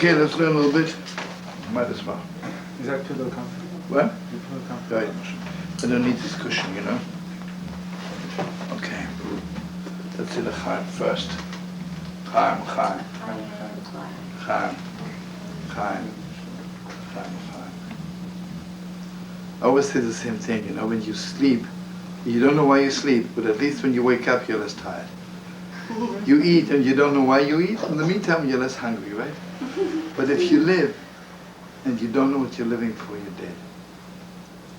Okay, let's learn a little bit. Might as well. Is that pillow comfortable? What? Your pillow comfortable? Right. I don't need this cushion, you know. Okay. Let's do the Chaim first. Chaim, Chaim. Chaim. Chaim. Chaim. I always say the same thing, you know, when you sleep, you don't know why you sleep, but at least when you wake up, you're less tired. You eat and you don't know why you eat. In the meantime, you're less hungry, right? But if you live and you don't know what you're living for, you're dead.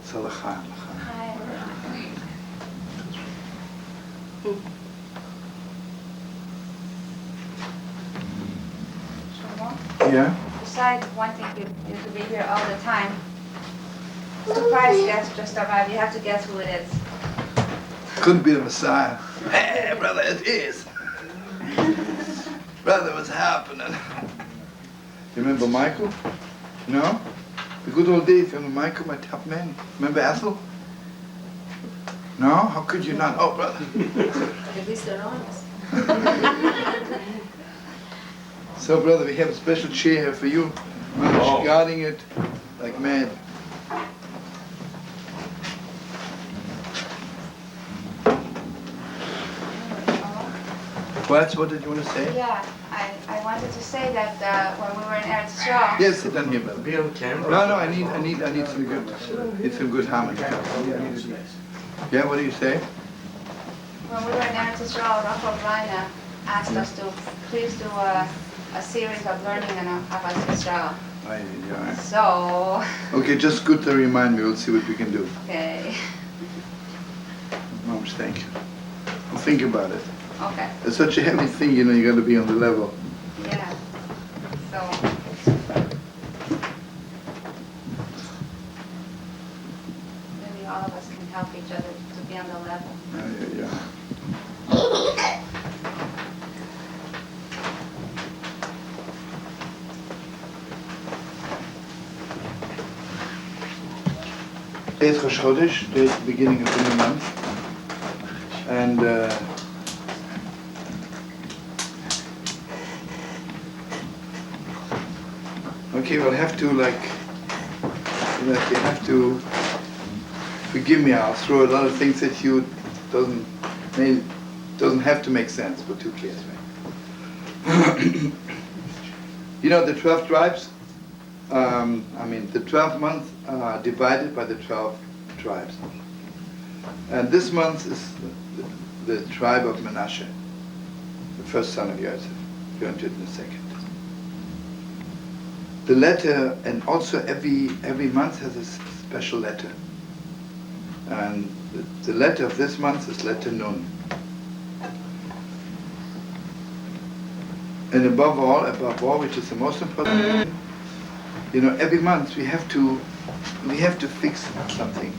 So l'chaim, l'chaim. Shlomo? Yeah? Besides wanting you to be here all the time, surprise guest just arrived. You have to guess who it is. Couldn't be the Messiah. Hey, brother, it is. Brother, what's happening? You remember Michael? No? The good old days, you remember Michael, my top man? Remember Ethel? No? How could you not? Oh, brother. At least they're honest. So, brother, we have a special chair here for you. Mamesh guarding it like mad. What did you want to say? Yeah, I wanted to say that when we were in Eretz Yisrael. Yes, sit down here, brother. Be on camera. No, I need some good harmony. Yeah, what do you say? When we were in Eretz Yisrael, Rav Reiner asked us to please do a series of learning on Ahavas Yisrael. Yeah. So, Okay, just good to remind me. We'll see what we can do. okay, Mamesh, thank you. I'll think about it. okay, It's such a heavy thing, you know, you got to be on the level. yeah. So, maybe all of us can help each other to be on the level. Yeah. It's Rosh Chodesh, the beginning of the new month, and okay, we'll have to you have to forgive me. I'll throw a lot of things at you. Doesn't have to make sense for 2 kids, right? You know the 12 tribes. The 12 months are divided by the 12 tribes. And this month is the tribe of Menashe, the first son of Yosef. Go into it in a second. The letter, and also every month has a special letter. And the letter of this month is letter Nun. And above all, which is the most important, you know, every month we have to fix something.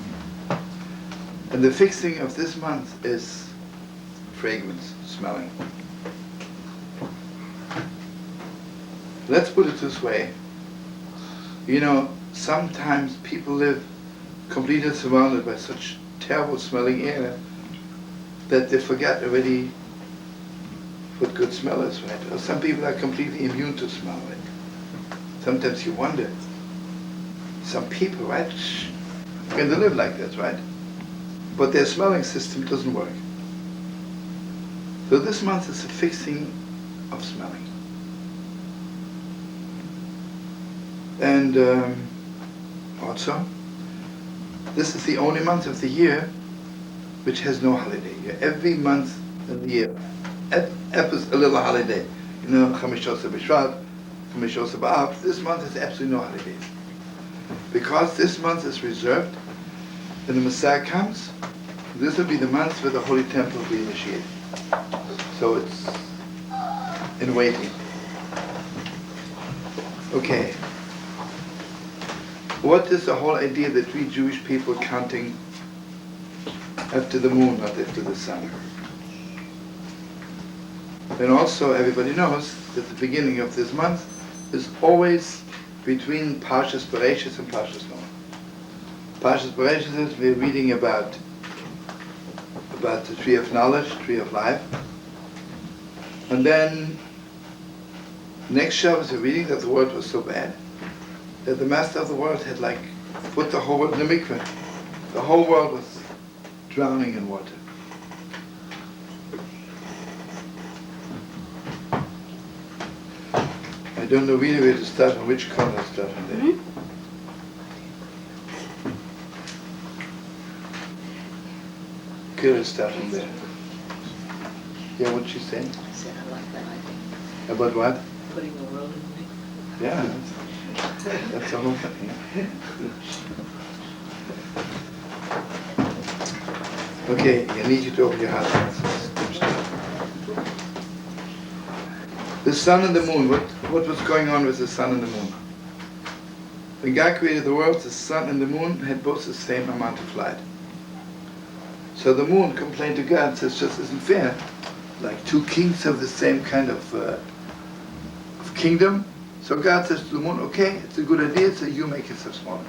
And the fixing of this month is fragrance, smelling. Let's put it this way. You know, sometimes people live completely surrounded by such terrible smelling air that they forget already what good smell is, right? Or some people are completely immune to smell, right? Sometimes you wonder, some people, right, can they live like this, right? But their smelling system doesn't work. So this month is a fixing of smelling. And also, this is the only month of the year which has no holiday. Every month of the year has a little holiday. You know, Chamishos B'Shvat, Chamishos B'Av. This month has absolutely no holidays. Because this month is reserved, when the Messiah comes, this will be the month where the Holy Temple will be initiated. So it's in waiting. Okay. What is the whole idea that we Jewish people counting after the moon, not after the sun? And also everybody knows that the beginning of this month is always between Parshas Bereshis and Parshas Noach. Parshas Bereshis is we're reading about the tree of knowledge, tree of life. And then next Shabbos we're reading that the world was so bad that the master of the world had put the whole world in the mikveh. The whole world was drowning in water. I don't know really where to start, on which corner to start on there. Mm-hmm. Good, start on there. Yeah, what's she saying? I said I like that idea. About what? Putting the world in the mix. Yeah, that's the whole thing. Yeah. Okay, I need you to open your heart. The sun and the moon, what was going on with the sun and the moon? When God created the world, the sun and the moon had both the same amount of light. So the moon complained to God, says, just isn't fair. Like 2 kings have the same kind of kingdom. So God says to the moon, okay, it's a good idea, so you make yourself smaller.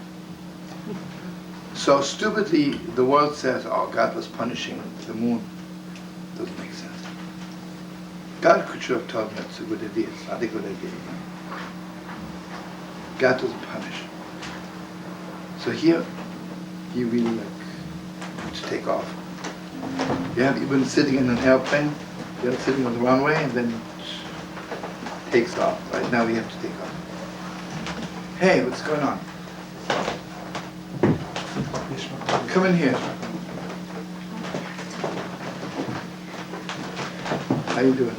So stupidly, the world says, oh, God was punishing the moon. Doesn't make sense. God could should have told me it's a good idea. It's not a good idea. God doesn't punish. So here, you really have to take off. You been sitting in an airplane You're sitting on the runway and then takes off. Right now we have to take off. Hey, what's going on? Come in here. How you doing?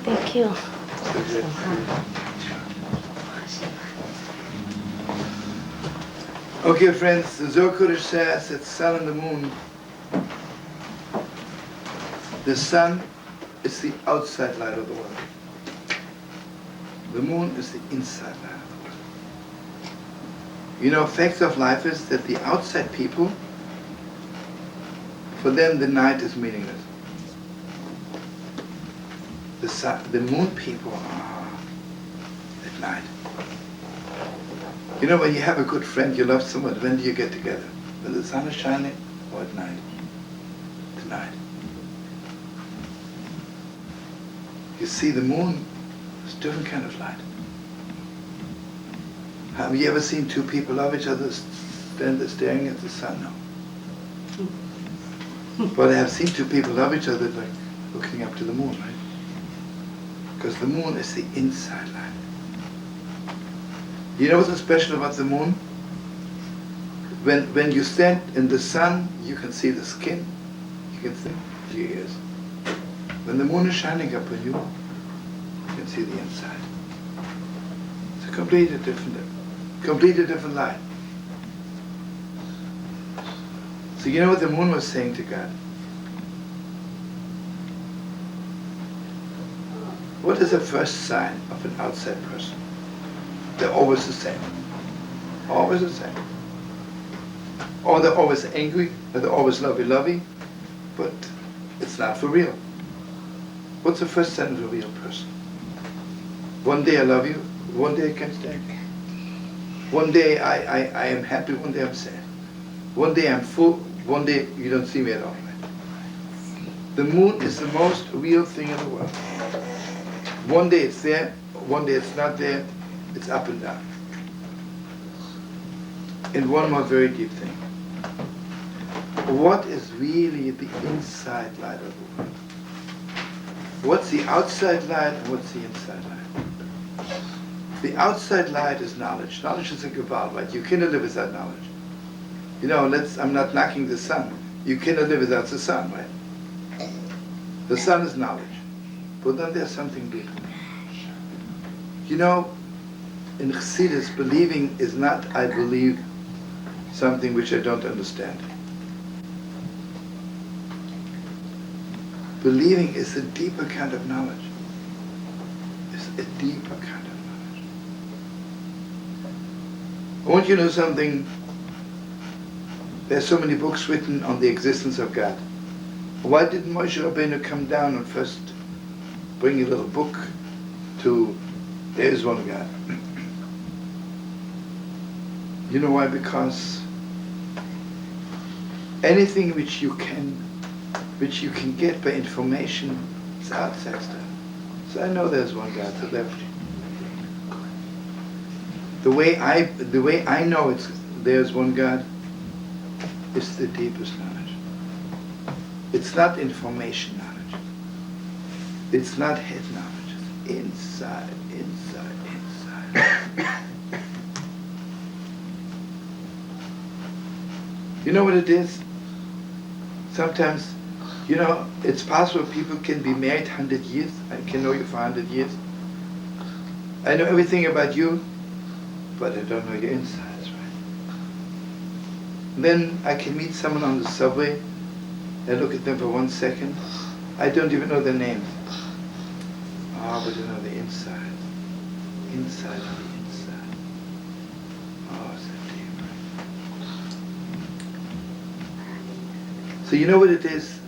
Thank you. Good. Okay, friends, the Zohar Kodesh says that sun and the moon. The sun is the outside light of the world. The moon is the inside light of the world. You know, facts of life is that the outside people, for them the night is meaningless. The moon people are at night. You know, when you have a good friend, you love someone, when do you get together? When the sun is shining or at night? Tonight. You see, the moon is a different kind of light. Have you ever seen two people love each other staring at the sun? No. But I have seen two people love each other like looking up to the moon, right? Because the moon is the inside light. You know what's so special about the moon? When you stand in the sun, you can see the skin, you can see your ears. When the moon is shining up on you, you can see the inside. It's a completely different light. So you know what the moon was saying to God? What is the first sign of an outside person? They're always the same. Always the same. Or they're always angry, or they're always lovey-lovey, but it's not for real. What's the first sign of a real person? One day I love you, one day I can't stand you. One day I am happy, one day I'm sad. One day I'm full, one day you don't see me at all. The moon is the most real thing in the world. One day it's there, one day it's not there, it's up and down. And one more very deep thing. What is really the inside light of the world? What's the outside light and what's the inside light? The outside light is knowledge. Knowledge is a gevalt, right? You cannot live without knowledge. You know, I'm not knocking the sun. You cannot live without the sun, right? The sun is knowledge. But then there's something deeper. You know, in Chassidus, believing is not, I believe, something which I don't understand. Believing is a deeper kind of knowledge. It's a deeper kind of knowledge. I want you to know something. There's so many books written on the existence of God. Why didn't Moshe Rabbeinu come down and first bring a little book to there is one God? You know why? Because anything which you can get by information is outside stuff. So I know there's one God to left. The way I know there's one God is the deepest knowledge. It's not information knowledge. It's not head knowledge. It's inside. You know what it is? Sometimes, you know, it's possible people can be married 100 years. I can know you for 100 years. I know everything about you, but I don't know your insides, right? Then I can meet someone on the subway. I look at them for 1 second. I don't even know their names. Oh, but I know the inside. Inside of the inside. Oh, so deep. So you know what it is?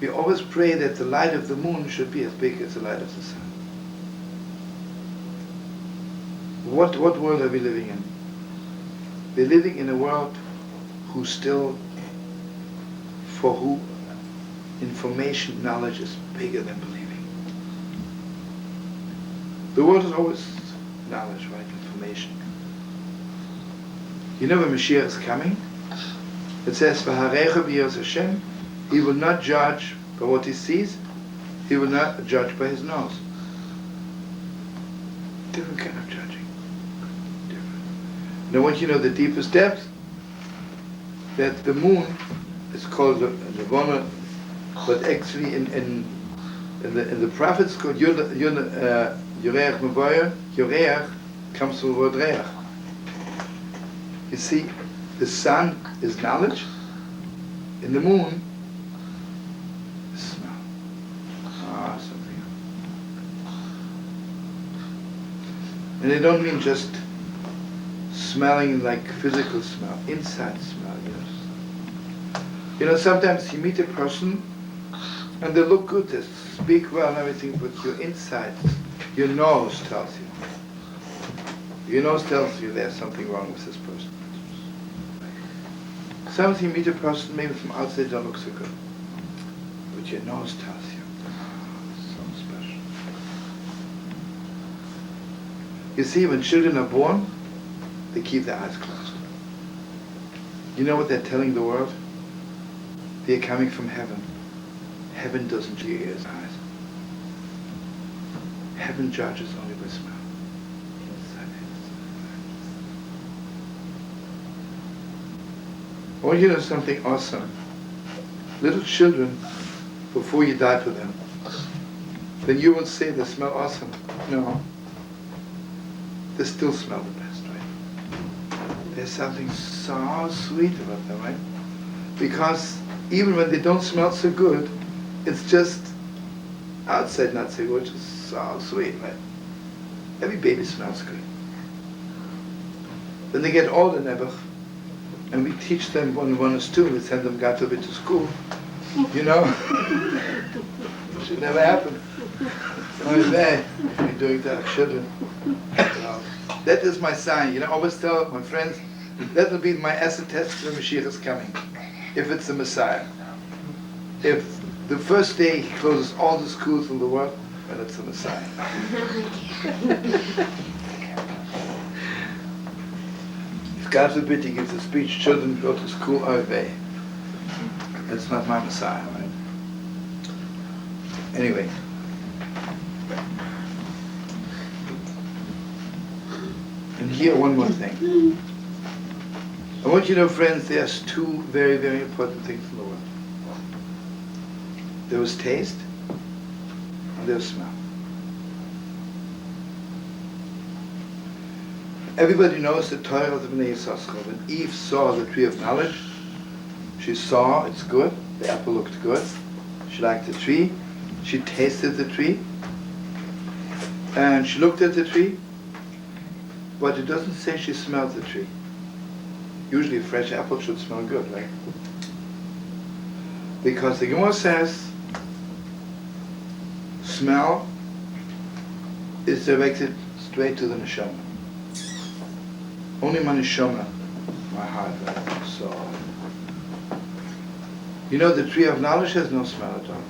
We always pray that the light of the moon should be as big as the light of the sun. What world are we living in? We're living in a world for who information, knowledge is bigger than believing. The world is always knowledge, right? Information. You know when Mashiach is coming? It says, "V'harecha b'yos Hashem," He will not judge But what he sees, he will not judge by his nose. Different kind of judging. Different. And I want you to know the deepest depth, that the moon is called the Nirvana, but actually in the prophets called Yoreach Mavaya. Yoreach comes from the word Reach. You see, the sun is knowledge, and the moon is smell. Something. And they don't mean just smelling like physical smell, inside smell, yes. You know, sometimes you meet a person and they look good, they speak well and everything, but your inside, your nose tells you. Your nose tells you there's something wrong with this person. Sometimes you meet a person, maybe from outside they don't look so good, but your nose tells you, something special. You see, when children are born, they keep their eyes closed. You know what they're telling the world? They're coming from heaven. Heaven doesn't use eyes. Heaven judges only by smell. I want you to know something awesome. Little children, before you die for them, then you won't say they smell awesome. No. They still smell the best, right? There's something so sweet about them, right? Because even when they don't smell so good, it's just outside not so good, just so sweet, right? Every baby smells good. When they get older, never, and we teach them 1 and 1 is 2, we send them God forbid to school, you know? Should never happen. Oh, there, we're doing that, children. That is my sign, you know, I always tell my friends, that will be my acid test when Mashiach is coming, if it's the Messiah. If the first day he closes all the schools in the world, then it's the Messiah. If God forbid he gives a speech, children go to school, away. That's not my Messiah, right? Anyway. And here one more thing. I want you to know, friends, there's 2 very, very important things in the world. There was taste, and there was smell. Everybody knows the Torah of the Bnei Yisachar. When Eve saw the tree of knowledge, she saw it's good, the apple looked good, she liked the tree, she tasted the tree, and she looked at the tree, but it doesn't say she smelled the tree. Usually a fresh apple should smell good, right? Because the Gemara says, smell is directed straight to the neshama. Only my neshama, my heart, right? So, you know, the tree of knowledge has no smell at all.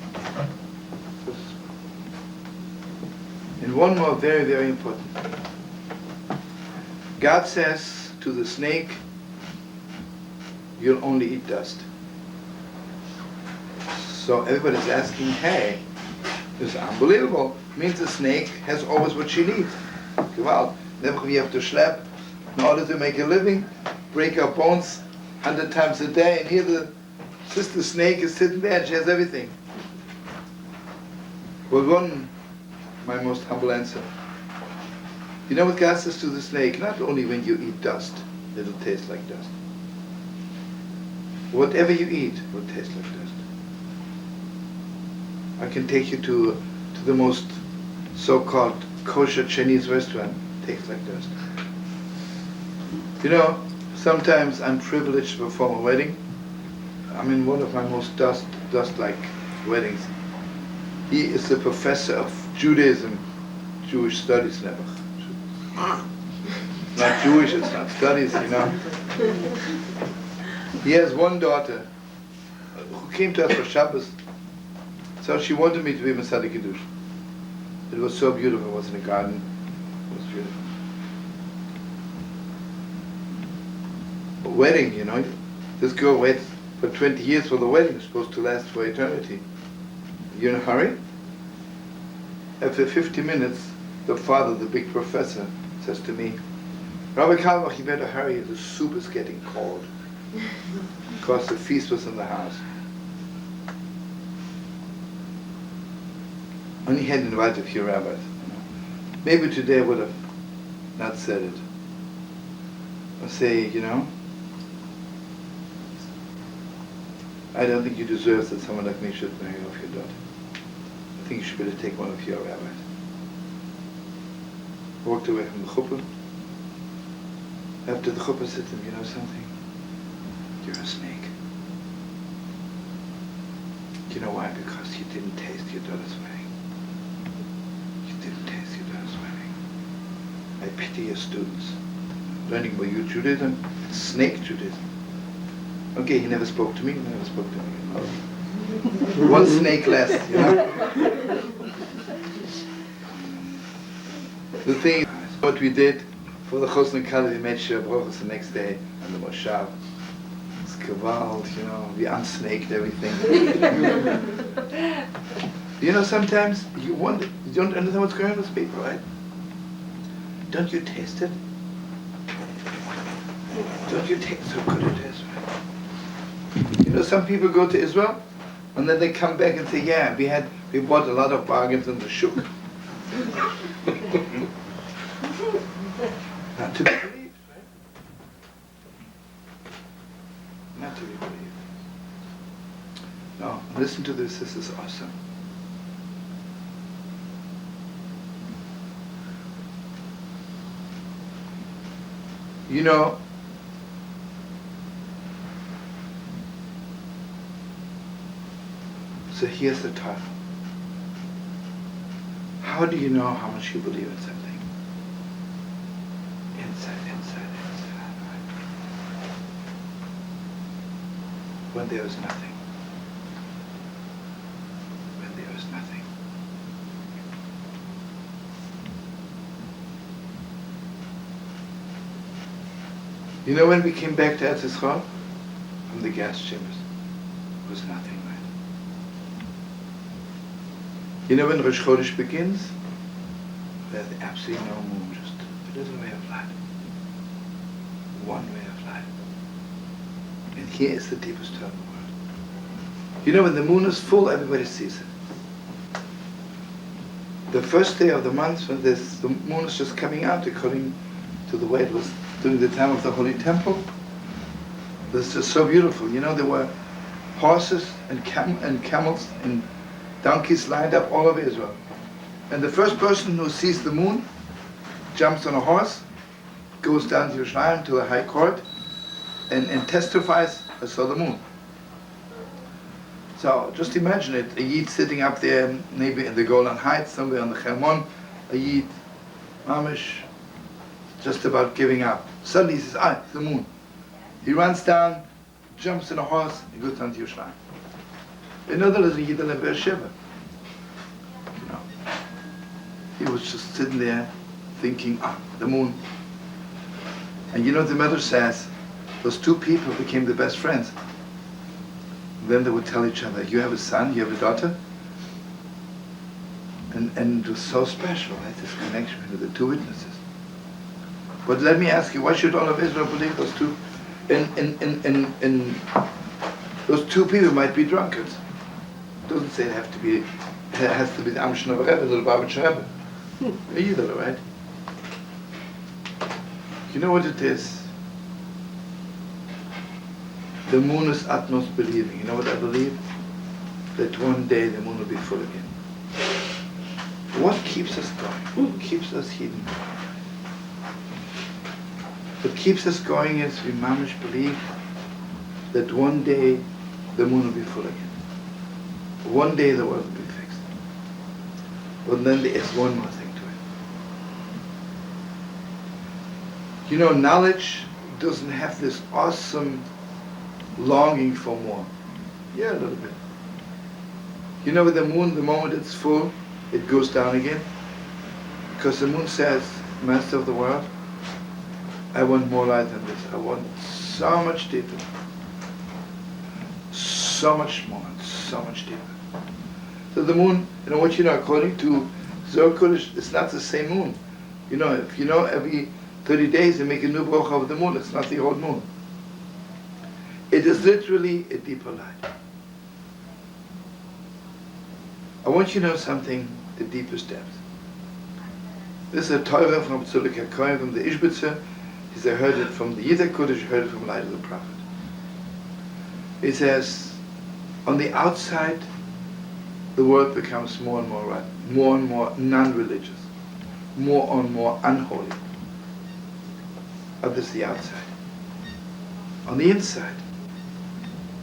And one more very, very important thing. God says to the snake, you'll only eat dust. So everybody's asking, hey, this is unbelievable. It means the snake has always what she needs. Gevalt. Never we have to schlep in order to make a living, break our bones 100 times a day, and here the sister snake is sitting there and she has everything. Well, my most humble answer. You know what God says to the snake? Not only when you eat dust, it'll taste like dust. Whatever you eat will taste like dust. I can take you to the most so-called kosher Chinese restaurant. It tastes like dust. You know, sometimes I'm privileged to perform a wedding. I'm in one of my most dust-like weddings. He is the professor of Judaism, Jewish studies never. Not Jewish, it's not studies, you know. He has one daughter who came to us for Shabbos. So she wanted me to be Masada Kiddush. It was so beautiful, it was in a garden. It was beautiful. A wedding, you know. This girl waits for 20 years for the wedding. It's supposed to last for eternity. You in a hurry? After 50 minutes, the father, the big professor, says to me, Rabbi Kalbach, you better hurry, the soup is getting cold. Because the feast was in the house. And he had invited a few rabbis. Maybe today I would have not said it. I'll say, I don't think you deserve that someone like me should marry off your daughter. I think you should better take one of your rabbis. I walked away from the chuppah. After the chuppah said to him, you know something? You're a snake. You know why? Because you didn't taste your daughter's wedding. You didn't taste your daughter's wedding. I pity your students. Learning about your Judaism, it's snake Judaism. Okay, he never spoke to me, never spoke to me. One snake less, The thing, what we did for the Chosn Kala, we made sure Brochus the next day on the Moshav. It's gevalt, we unsnaked everything. Sometimes you wonder, you don't understand what's going on with people, right? Don't you taste it? Don't you taste how good it is, right? Some people go to Israel and then they come back and say, yeah, we bought a lot of bargains in the shuk. Not to be believed, right? Not to be believed. No, listen to this is awesome. So here's the title. How do you know how much you believe in something? Inside. Right? When there is nothing. When there is nothing. When we came back to Eretz Yisrael from the gas chambers, it was nothing. When Rosh Chodesh begins, there's absolutely no moon, just a little ray of light. One ray of light. And here is the deepest time in the world. When the moon is full, everybody sees it. The first day of the month, when the moon is just coming out, according to the way it was during the time of the Holy Temple, this is so beautiful. There were horses and camels and donkeys lined up all over Israel. And the first person who sees the moon jumps on a horse, goes down to Yerushalayim, to the high court, and testifies, I saw the moon. So just imagine it, a Yid sitting up there, maybe in the Golan Heights, somewhere on the Hermon, a Yid, Mamesh, just about giving up. Suddenly he says, it's the moon. He runs down, jumps on a horse, and goes down to Yerushalayim. Another is a Yid in Beersheba. He was just sitting there thinking, the moon. And the Medrash says, those two people became the best friends. Then they would tell each other, you have a son, you have a daughter. And it was so special, right? This connection between the two witnesses. But let me ask you, why should all of Israel believe those two? Those two people might be drunkards. It doesn't say it has to be the Amshon of a Rebbe, the Lubavitcher Rebbe. Either, right? You know what it is? The moon is utmost believing. You know what I believe? That one day the moon will be full again. What keeps us going? What keeps us hidden? What keeps us going is we Mamesh believe that one day the moon will be full again. One day the world will be fixed. But then there is one more thing to it. Knowledge doesn't have this awesome longing for more. Yeah, a little bit. With the moon, the moment it's full, it goes down again. Because the moon says, Master of the world, I want more light than this. I want so much deeper. So much more, so much deeper. So the moon, and I want you to know, according to Zohar Kodesh, it's not the same moon. You know, if you know every 30 days they make a new bracha of the moon, it's not the old moon. It is literally a deeper light. I want you to know something, the deepest depth. This is a Torah from Tzedek HaKohen, from the Ishbitzer. He said, I heard it from the Yitzhak Kodesh, heard it from Light of the Prophet. He says, on the outside, the world becomes more and more right, more and more non-religious, more and more unholy. But this is the outside. On the inside,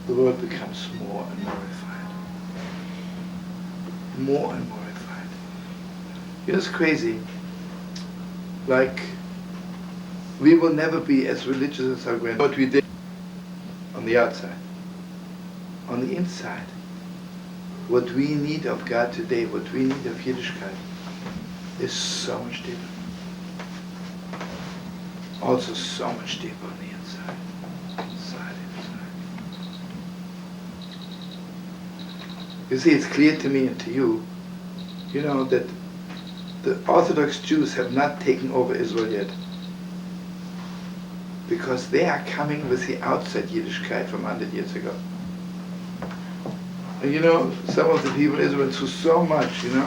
the world becomes more and more refined. More and more refined. You know, it's crazy. Like, we will never be as religious as our grandparents. What we did on the outside. On the inside, what we need of God today, what we need of Yiddishkeit, is so much deeper. Also so much deeper on the inside. Inside. You see, it's clear to me and to you, you know, that the Orthodox Jews have not taken over Israel yet. Because they are coming with the outside Yiddishkeit from 100 years ago. And you know, some of the people in Israel went through so much, you know.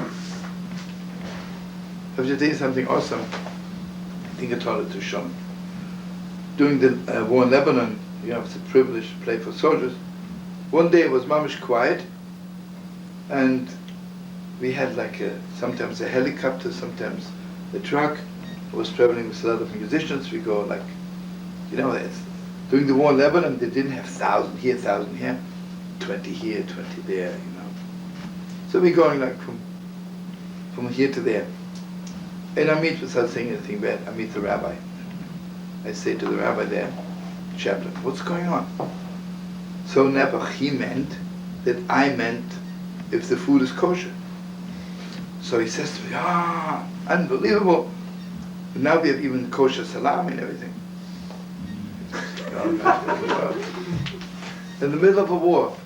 I have to tell you something awesome. I think I told it to Shlomo. During the war in Lebanon, you know, it's a privilege to play for soldiers. One day it was Mamesh quiet, and we had like sometimes a helicopter, sometimes a truck. I was traveling with a lot of musicians. We go like, you know, during the war in Lebanon, they didn't have 1,000 here, 1,000 here, 20 here, 20 there, you know. So we're going like from here to there. And I meet, without saying anything bad, I meet the rabbi. I say to the rabbi there, chaplain, what's going on? So never he meant that I meant if the food is kosher. So he says to me, unbelievable. And now we have even kosher salami and everything. In the middle of a war,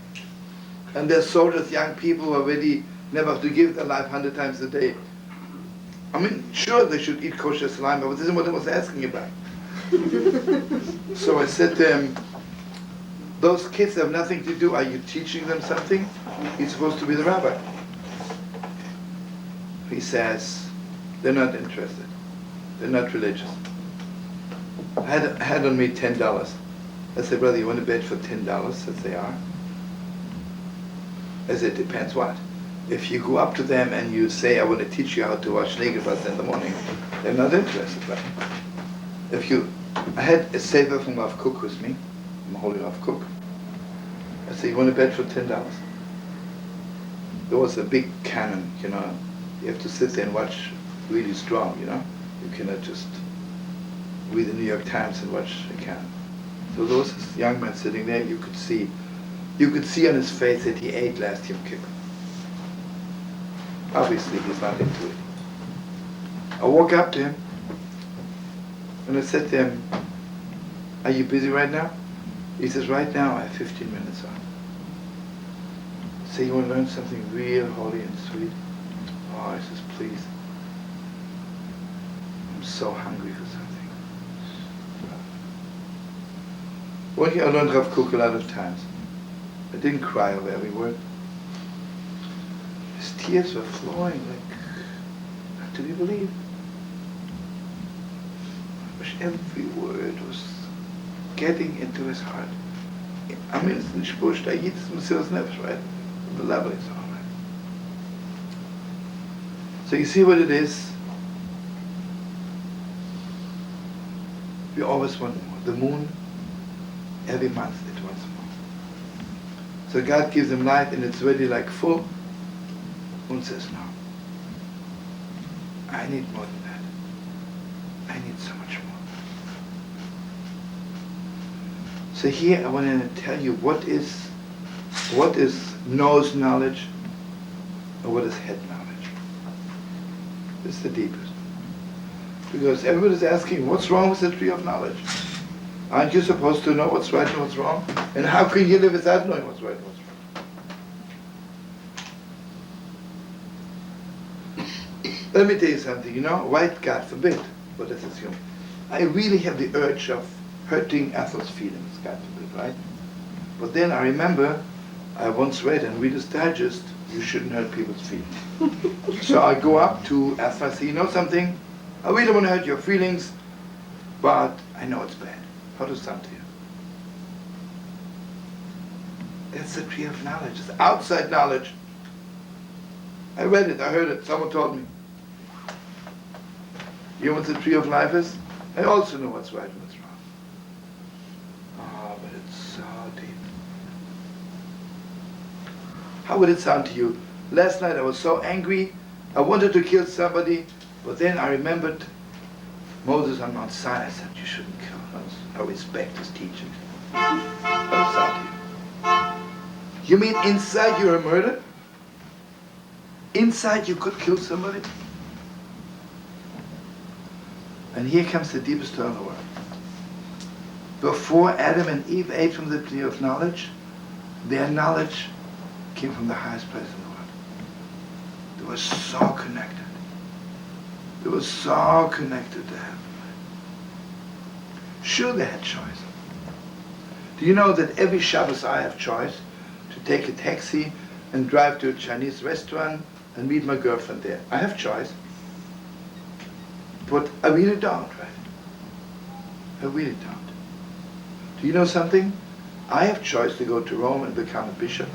and there's soldiers, young people who are ready never to give their life 100 times a day. I mean, sure they should eat kosher salami, but this isn't what I was asking about. So I said to him, those kids have nothing to do. Are you teaching them something? He's supposed to be the rabbi. He says, they're not interested. They're not religious. I had on me $10. I said, brother, you want to bet for $10? Says they are. I said, depends what. If you go up to them and you say, I want to teach you how to wash Negerbas in the morning, they're not interested. But I had a sefer from Rav Kook with me, from Holy Rav Kook. I said, you want to bet for $10? There was a big cannon, you know. You have to sit there and watch really strong, you know. You cannot just read the New York Times and watch a cannon. So there was this young man sitting there, you could see on his face that he ate last Yom Kippur. Obviously he's not into it. I walk up to him and I said to him, are you busy right now? He says, right now I have 15 minutes on. I say, you want to learn something real holy and sweet? Oh, I says, please. I'm so hungry for something. One year I learned Rav Kook a lot of times. I didn't cry over every word. His tears were flowing like, not to be believed. I wish every word was getting into his heart. I mean, it's nicht wurscht, da geht es Messias Nefesh, right? The level is all right. So you see what it is? We always want more. The moon, every month it wants more. So God gives him light and it's really like full. Moon says, no. I need more than that. I need so much more. So here I want to tell you what is nose knowledge or what is head knowledge. This is the deepest. Because everybody's asking, what's wrong with the tree of knowledge? Aren't you supposed to know what's right and what's wrong? And how can you live without knowing what's right and what's wrong? Let me tell you something, right, God forbid, but let's assume. I really have the urge of hurting Ethel's feelings, God forbid, right? But then I remember I once read in Reader's Digest, you shouldn't hurt people's feelings. So I go up to Ethel, I say, you know something? I really want to hurt your feelings, but I know it's bad. How does it sound to you? That's the tree of knowledge. It's outside knowledge. I read it, I heard it, someone told me. You know what the tree of life is? I also know what's right and what's wrong. Oh, but it's so deep. How would it sound to you? Last night I was so angry, I wanted to kill somebody, but then I remembered Moses on Mount Sinai said you shouldn't kill. I respect his teaching. How does it sound to you? You mean inside you're a murderer? Inside you could kill somebody? And here comes the deepest story in the world. Before Adam and Eve ate from the tree of knowledge, their knowledge came from the highest place in the world. They were so connected. They were so connected to heaven. Sure, they had choice. Do you know that every Shabbos I have choice to take a taxi and drive to a Chinese restaurant and meet my girlfriend there? I have choice. But I really don't, right? I really don't. Do you know something? I have choice to go to Rome and become a bishop.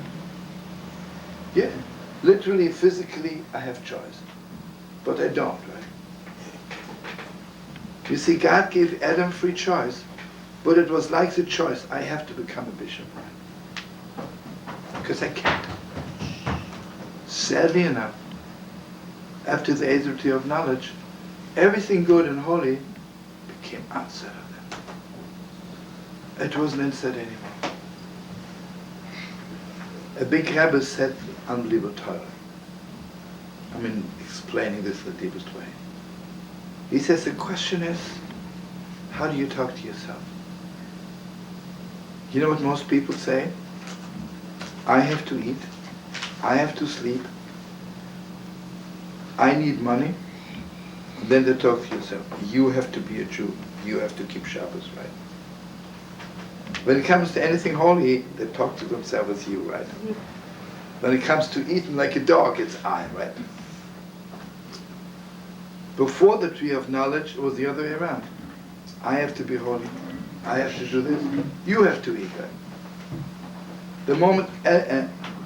Yeah, literally, physically, I have choice. But I don't, right? You see, God gave Adam free choice, but it was like the choice, I have to become a bishop, right? Because I can't. Sadly enough, after the age of tree of knowledge, everything good and holy became outside of them. It wasn't inside anymore. A big rabbi said unbelievable Torah. I mean, explaining this in the deepest way. He says the question is, how do you talk to yourself? You know what most people say? I have to eat. I have to sleep. I need money. Then they talk to yourself. You have to be a Jew. You have to keep Shabbos, right? When it comes to anything holy, they talk to themselves as you, right? When it comes to eating like a dog, it's I, right? Before the tree of knowledge, it was the other way around. I have to be holy. I have to do this. You have to eat, right? The moment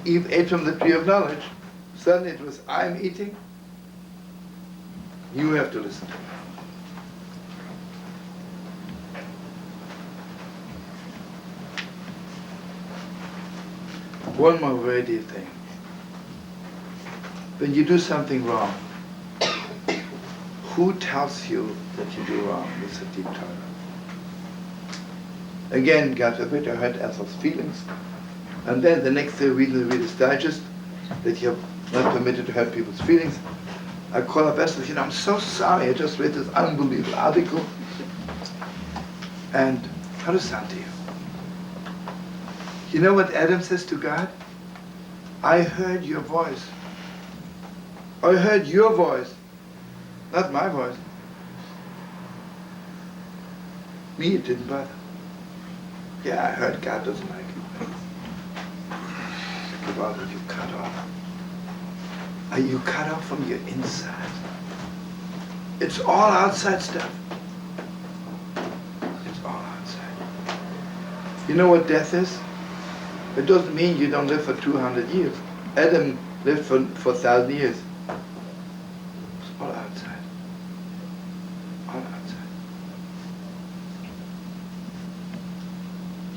Eve ate from the tree of knowledge, suddenly it was, I'm eating. You have to listen to me. One more very deep thing. When you do something wrong, who tells you that you do wrong? It's a deep Torah. Again, God forbid, I hurt Ethel's feelings. And then the next day, reading the Reader's Digest, that you're not permitted to hurt people's feelings. I call up Esther, I'm so sorry, I just read this unbelievable article. And how does it sound to you? You know what Adam says to God? I heard your voice. I heard your voice, not my voice. Me, it didn't bother. Yeah, I heard God doesn't like it. Gevalt, you cut off. Are you cut off from your inside? It's all outside stuff. It's all outside. You know what death is? It doesn't mean you don't live for 200 years. Adam lived for 1,000 years. It's all outside. All outside.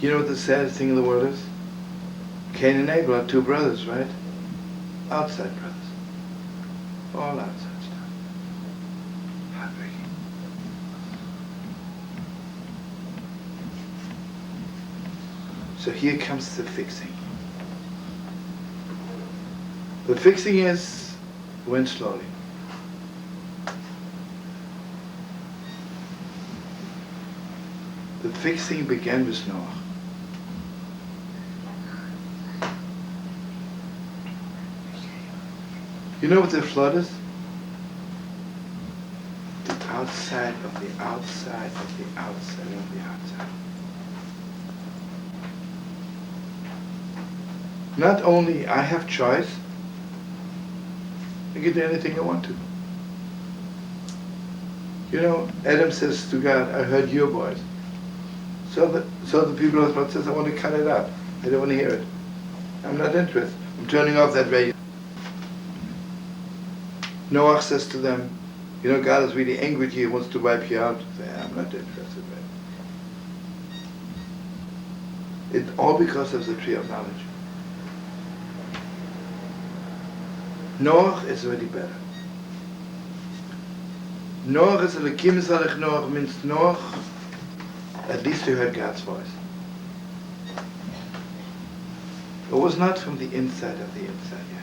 You know what the saddest thing in the world is? Cain and Abel are two brothers, right? Outside brothers. All outside stuff. Heartbreaking. So here comes the fixing. The fixing is, went slowly. The fixing began with Noach. You know what the flood is? outside of the outside of the outside of the outside. Not only I have choice, I can do anything I want to. You know, Adam says to God, I heard your voice. So the people of God says, I want to cut it out. I don't want to hear it. I'm not interested. I'm turning off that radio. Noach says to them, you know, God is really angry with you. He wants to wipe you out. Say, I'm not interested. Right? It's all because of the tree of knowledge. Noach is already better. Noach is Elokim Salech Noach means Noach, at least he heard God's voice. It was not from the inside of the inside yet.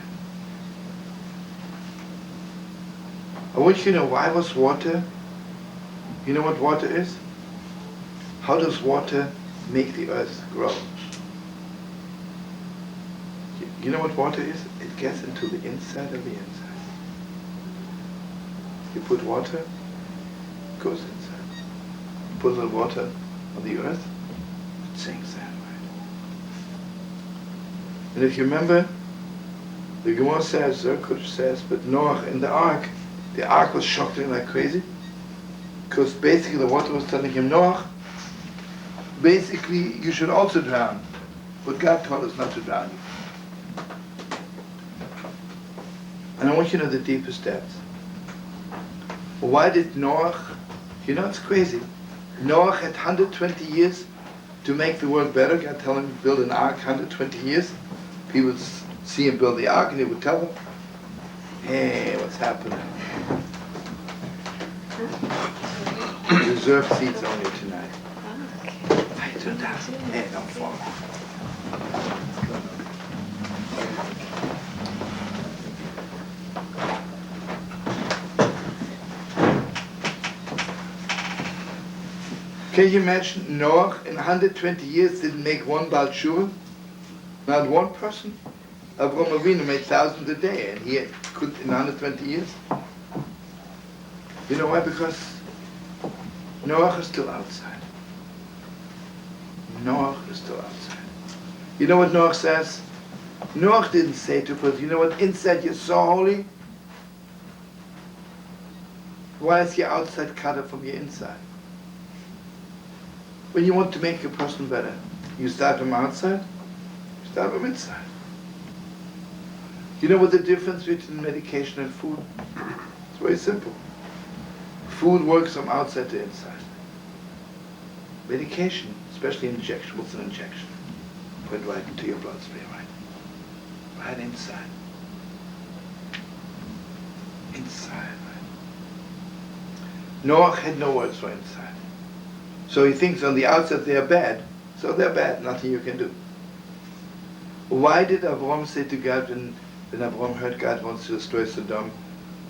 I want you to know why was water? You know what water is? How does water make the earth grow? You know what water is? It gets into the inside of the inside. You put water, it goes inside. You put a little water on the earth, it sinks in, right? And if you remember, the Gemara says, Zerkush says, but Noach in the ark was shocking like crazy, because basically the water was telling him, Noach, basically you should also drown, but God told us not to drown you. And I want you to know the deepest depths. Why did Noach, you know it's crazy, Noach had 120 years to make the world better. God told him to build an ark, 120 years. People would see him build the ark and he would tell them, hey, what's happening? Reserved seats only tonight. I do that. Hey, don't fall. Can you imagine Noach in 120 years didn't make one Baal Tshuva? Not one person? Avraham Avinu made thousands a day and he could in 120 years. You know why? Because Noach is still outside. Noach is still outside. You know what Noach says? Noach didn't say to us, you know what, inside you're so holy. Why is your outside cut off from your inside? When you want to make a person better, you start from outside, you start from inside. You know what the difference between medication and food? It's very simple. Food works from outside to inside. Medication, especially injection, what's an injection? Put it right into your bloodstream, right? Right inside. Inside, right? Noach had no words for inside. So he thinks on the outside they are bad, so they're bad, nothing you can do. Why did Avraham say to God, when Avraham heard God wants to destroy Sodom,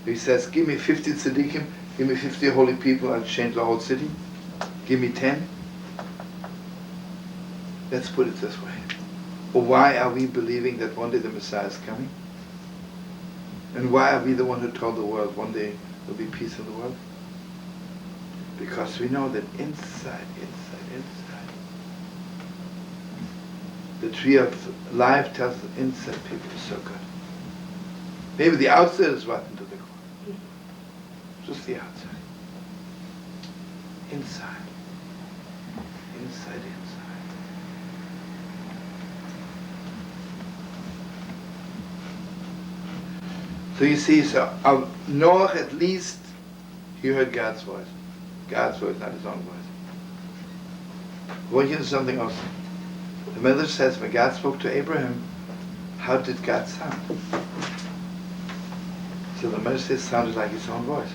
he says, give me 50 tzaddikim, give me 50 holy people, I'll change the whole city. Give me 10. Let's put it this way. Why are we believing that one day the Messiah is coming? And why are we the one who told the world one day there'll be peace in the world? Because we know that inside, the tree of life tells us inside people are so good. Maybe the outside is rotten to the core. Just the outside. Inside. Inside. So you see, Noach at least, he heard God's voice. God's voice, not his own voice. I want you to know something else. The Mamesh says when God spoke to Abraham, how did God sound? So the Mamesh says it sounded like his own voice.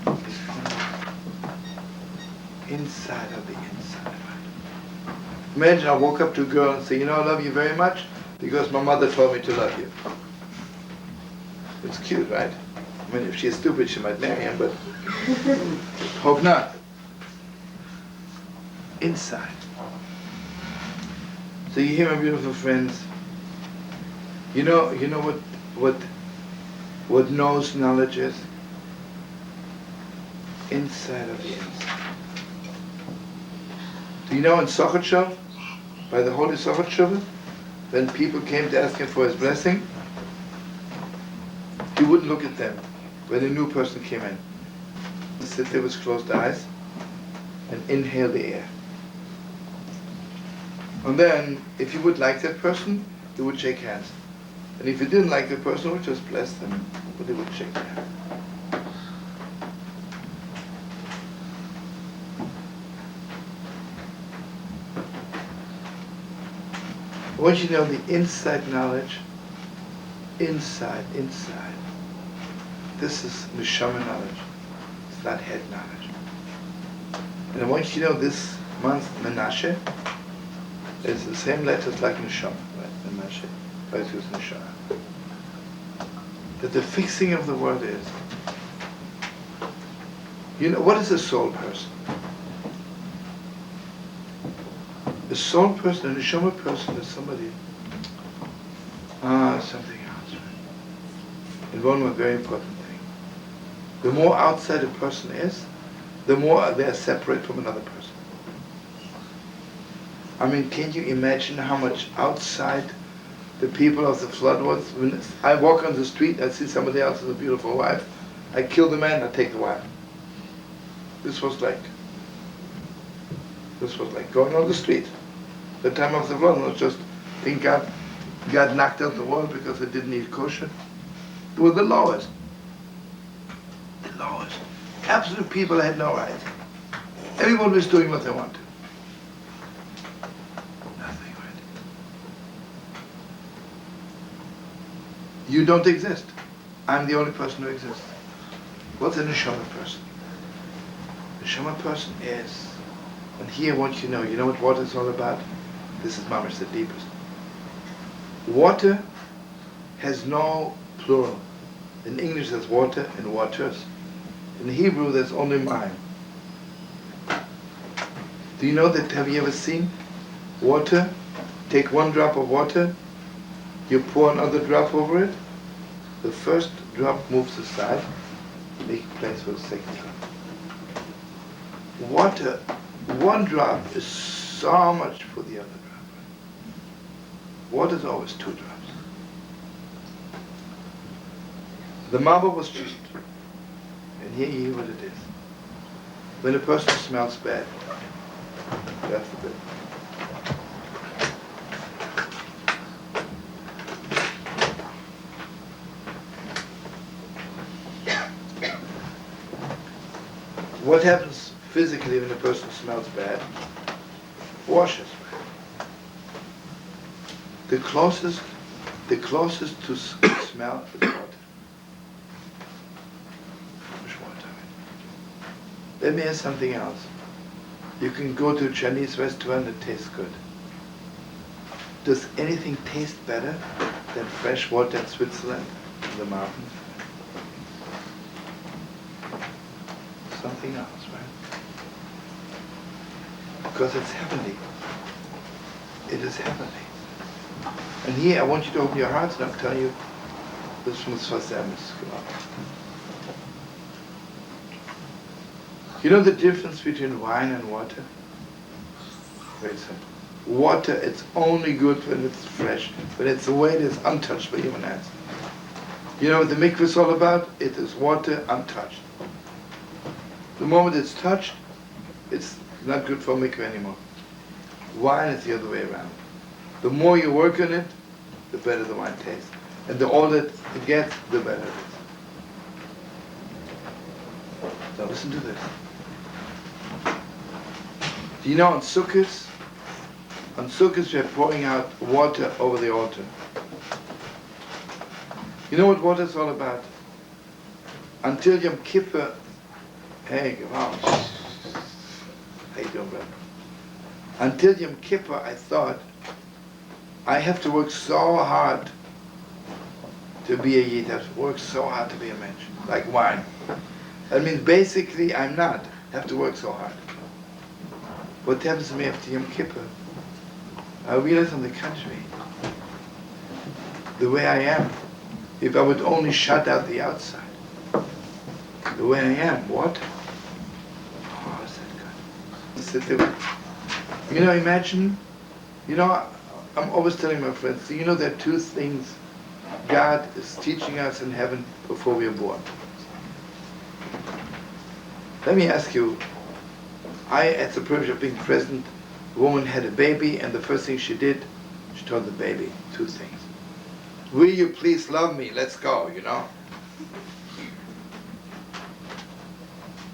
His own voice. Inside of the inside. Right? Imagine I walk up to a girl and say, you know, I love you very much because my mother told me to love you. It's cute, right? I mean, if she's stupid, she might marry him, but hope not. Inside. So you hear, my beautiful friends, you know what knows knowledge is? inside of the inside. Do you know in Sochotshov, by the holy Sochotshov, when people came to ask him for his blessing, he wouldn't look at them when a new person came in. He'd sit there with closed eyes and inhale the air. And then, if you would like that person, he would shake hands. And if you didn't like the person, he would just bless them, but he would shake their hand. I want you to know the inside knowledge, inside. This is neshama knowledge. It's not head knowledge. And I want you to know this month, Menashe, is the same letters like neshama, right? Menashe, but it's neshama. That the fixing of the word is, you know, what is a soul person? A soul person, a neshama person is somebody, something else. Right? And one more very important thing. The more outside a person is, the more they are separate from another person. I mean, can you imagine how much outside the people of the flood was? When I walk on the street, I see somebody else with a beautiful wife. I kill the man, I take the wife. This was like going on the street. The time of the flood was just, I think God knocked out the world because it didn't eat kosher. They were the lowest. The lowest. Absolute people had no right. Everyone was doing what they wanted. Nothing right. You don't exist. I'm the only person who exists. What's a neshama person? A neshama person is, and here I want you know what water is all about? This is Mamesh, the deepest. Water has no plural. In English there's water and waters. In Hebrew there's only mine. Do you know that, have you ever seen water? Take one drop of water, you pour another drop over it, the first drop moves aside, make place for the second drop. Water, one drop is so much for the other drop. Water is always two drops. The marble was just, and here you hear what it is. When a person smells bad, that's the bit. What happens physically when a person smells bad? Washes. The closest to smell is water. Which water? Let me ask something else. You can go to a Chinese restaurant that tastes good. Does anything taste better than fresh water in Switzerland, in the mountains? Something else, right? Because it's heavenly. It is heavenly. And here I want you to open your hearts, and I'll tell you this from the Svasamis. You know the difference between wine and water? Very simple. Water, it's only good when it's fresh, when it's the way it is untouched by human hands. You know what the mikveh is all about? It is water untouched. The moment it's touched, it's not good for mikveh anymore. Wine is the other way around. The more you work on it, the better the wine tastes. And the older it gets, the better it is. So listen to this. Do you know on Sukkot we're pouring out water over the altar. You know what water is all about? Until Yom Kippur, hey, gevalt. How you doing, brother? Until Yom Kippur, I thought, I have to work so hard to be a Yid. I have to work so hard to be a mensch, like wine. That means basically I'm not. I have to work so hard. What happens to me after Yom Kippur? I realize on the contrary, the way I am, if I would only shut out the outside, the way I am, water, sit there. You know, imagine, you know, I'm always telling my friends, you know, there are two things God is teaching us in heaven before we are born. Let me ask you, I had the privilege of being present. A woman had a baby, and the first thing she did, she told the baby two things. Will you please love me? Let's go, you know.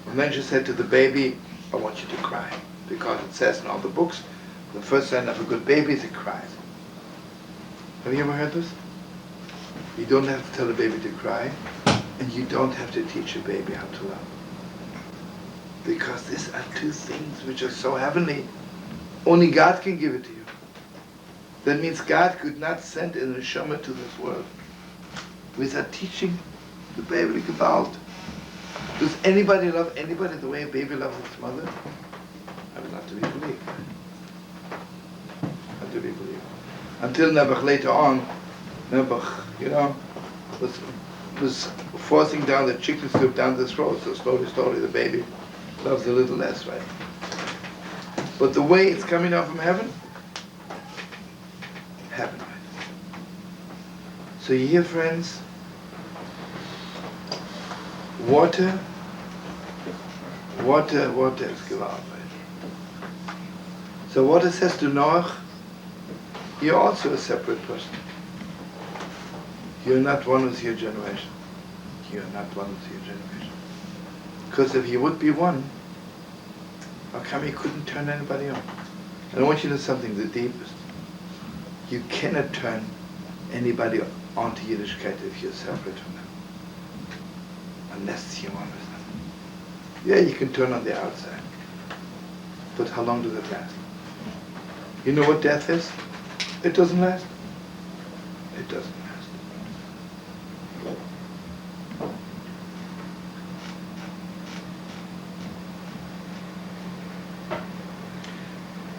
And then she said to the baby, I want you to cry. Because it says in all the books, the first sign of a good baby is it cries. Have you ever heard this? You don't have to tell a baby to cry, and you don't have to teach a baby how to love. Because these are two things which are so heavenly. Only God can give it to you. That means God could not send a neshama to this world without teaching the baby gevalt. Does anybody love anybody the way a baby loves its mother? I mean, not to be believed. Not to be believed. Until Nebuch later on, Nebuch, you know, was forcing down the chicken soup down the throat, so slowly the baby loves a little less, right? But the way it's coming down from heaven, right? So you hear, friends, water is gevalt, right? So water says to Noach, you're also a separate person. You're not one with your generation. You're not one with your generation. Because if you would be one, how come you couldn't turn anybody on? And I want you to know something, the deepest. You cannot turn anybody onto Yiddishkeit if you're separate from them. Unless you're one with them. Yeah, you can turn on the outside. But how long does it last? You know what death is? It doesn't last. It doesn't last.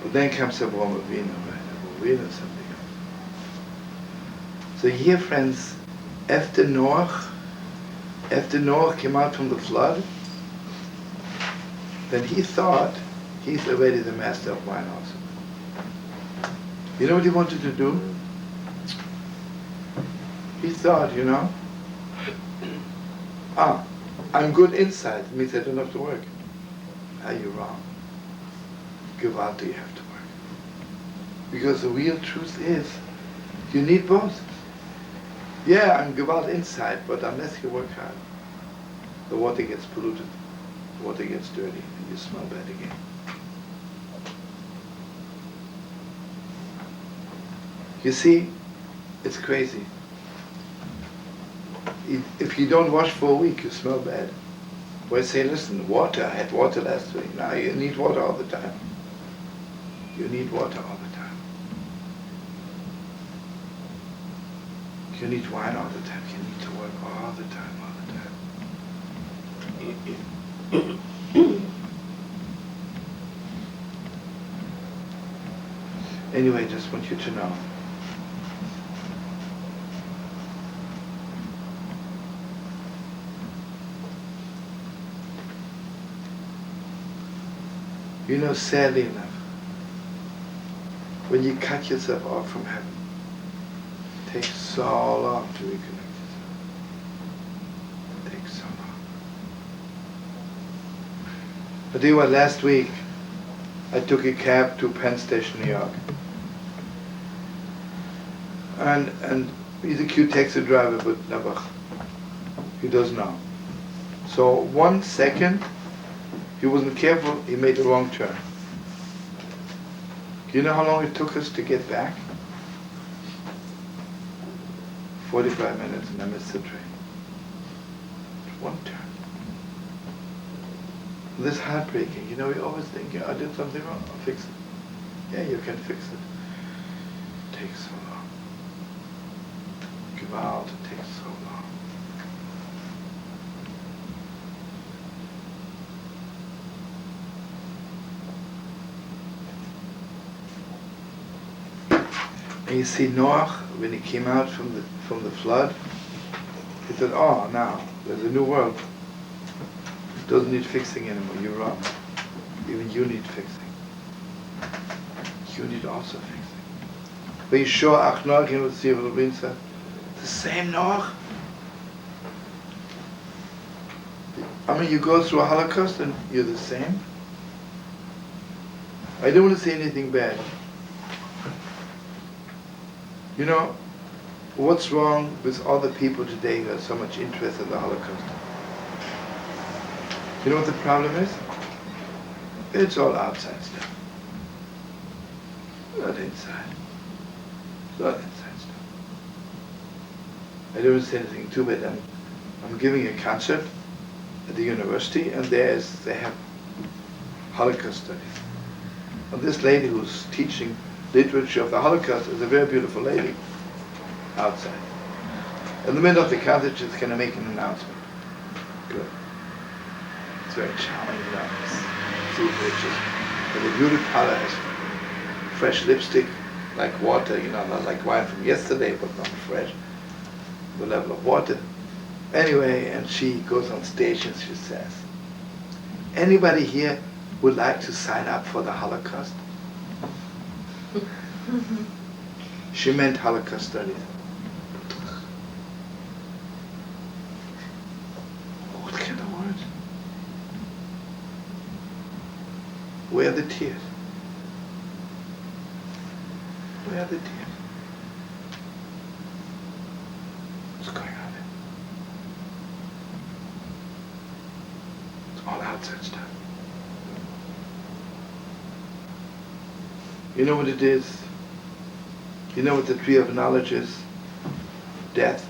But then comes Avraham Avinu, right? Avraham Avinu is something else. So here, friends, after Noach came out from the flood, then he thought he's already the master of wine also. You know what he wanted to do? He thought, you know, I'm good inside. It means I don't have to work. Are you wrong? Gevalt, you have to work. Because the real truth is, you need both. Yeah, I'm gevalt inside, but unless you work hard, the water gets polluted, the water gets dirty, and you smell bad again. You see, it's crazy. If you don't wash for a week, you smell bad. Well, I say, listen, water, I had water last week. Now you need water all the time. You need water all the time. You need wine all the time. You need to work all the time, all the time. Anyway, I just want you to know. You know, sadly enough, when you cut yourself off from heaven, it takes so long to reconnect yourself. It takes so long. I tell you what, last week, I took a cab to Penn Station, New York. And he's a cute taxi driver, but Nebuch, he doesn't know. So 1 second, he wasn't careful, he made a wrong turn. Do you know how long it took us to get back? 45 minutes, and I missed the train. One turn. This is heartbreaking. You know, we always think, I did something wrong, I'll fix it. Yeah, you can fix it. It takes so long. Gevalt, it takes so long. And you see Noach, when he came out from the flood, he said, oh, now, there's a new world. It doesn't need fixing anymore. You're wrong. Even you need fixing. You need also fixing. But you sure ach Noach and Avraham Avinu, the same Noach? I mean, you go through a Holocaust and you're the same? I don't want to say anything bad. You know, what's wrong with all the people today who have so much interest in the Holocaust? You know what the problem is? It's all outside stuff. Not inside. Not inside stuff. I don't want to say anything too bad. I'm giving a concert at the university, and they have Holocaust studies. And this lady who's teaching literature of the Holocaust is a very beautiful lady outside. In the middle of the concert, she's going to make an announcement. Good. It's very charming, you know. See pictures. But the beauty parlor has fresh lipstick, like water, you know, not like wine from yesterday, but not fresh. The level of water. Anyway, and she goes on stage and she says, anybody here would like to sign up for the Holocaust? She meant Holocaust studies. What kind of words? Where are the tears? Where are the tears? What's going on there? It's all outside stuff. You know what it is? You know what the tree of knowledge is? Death.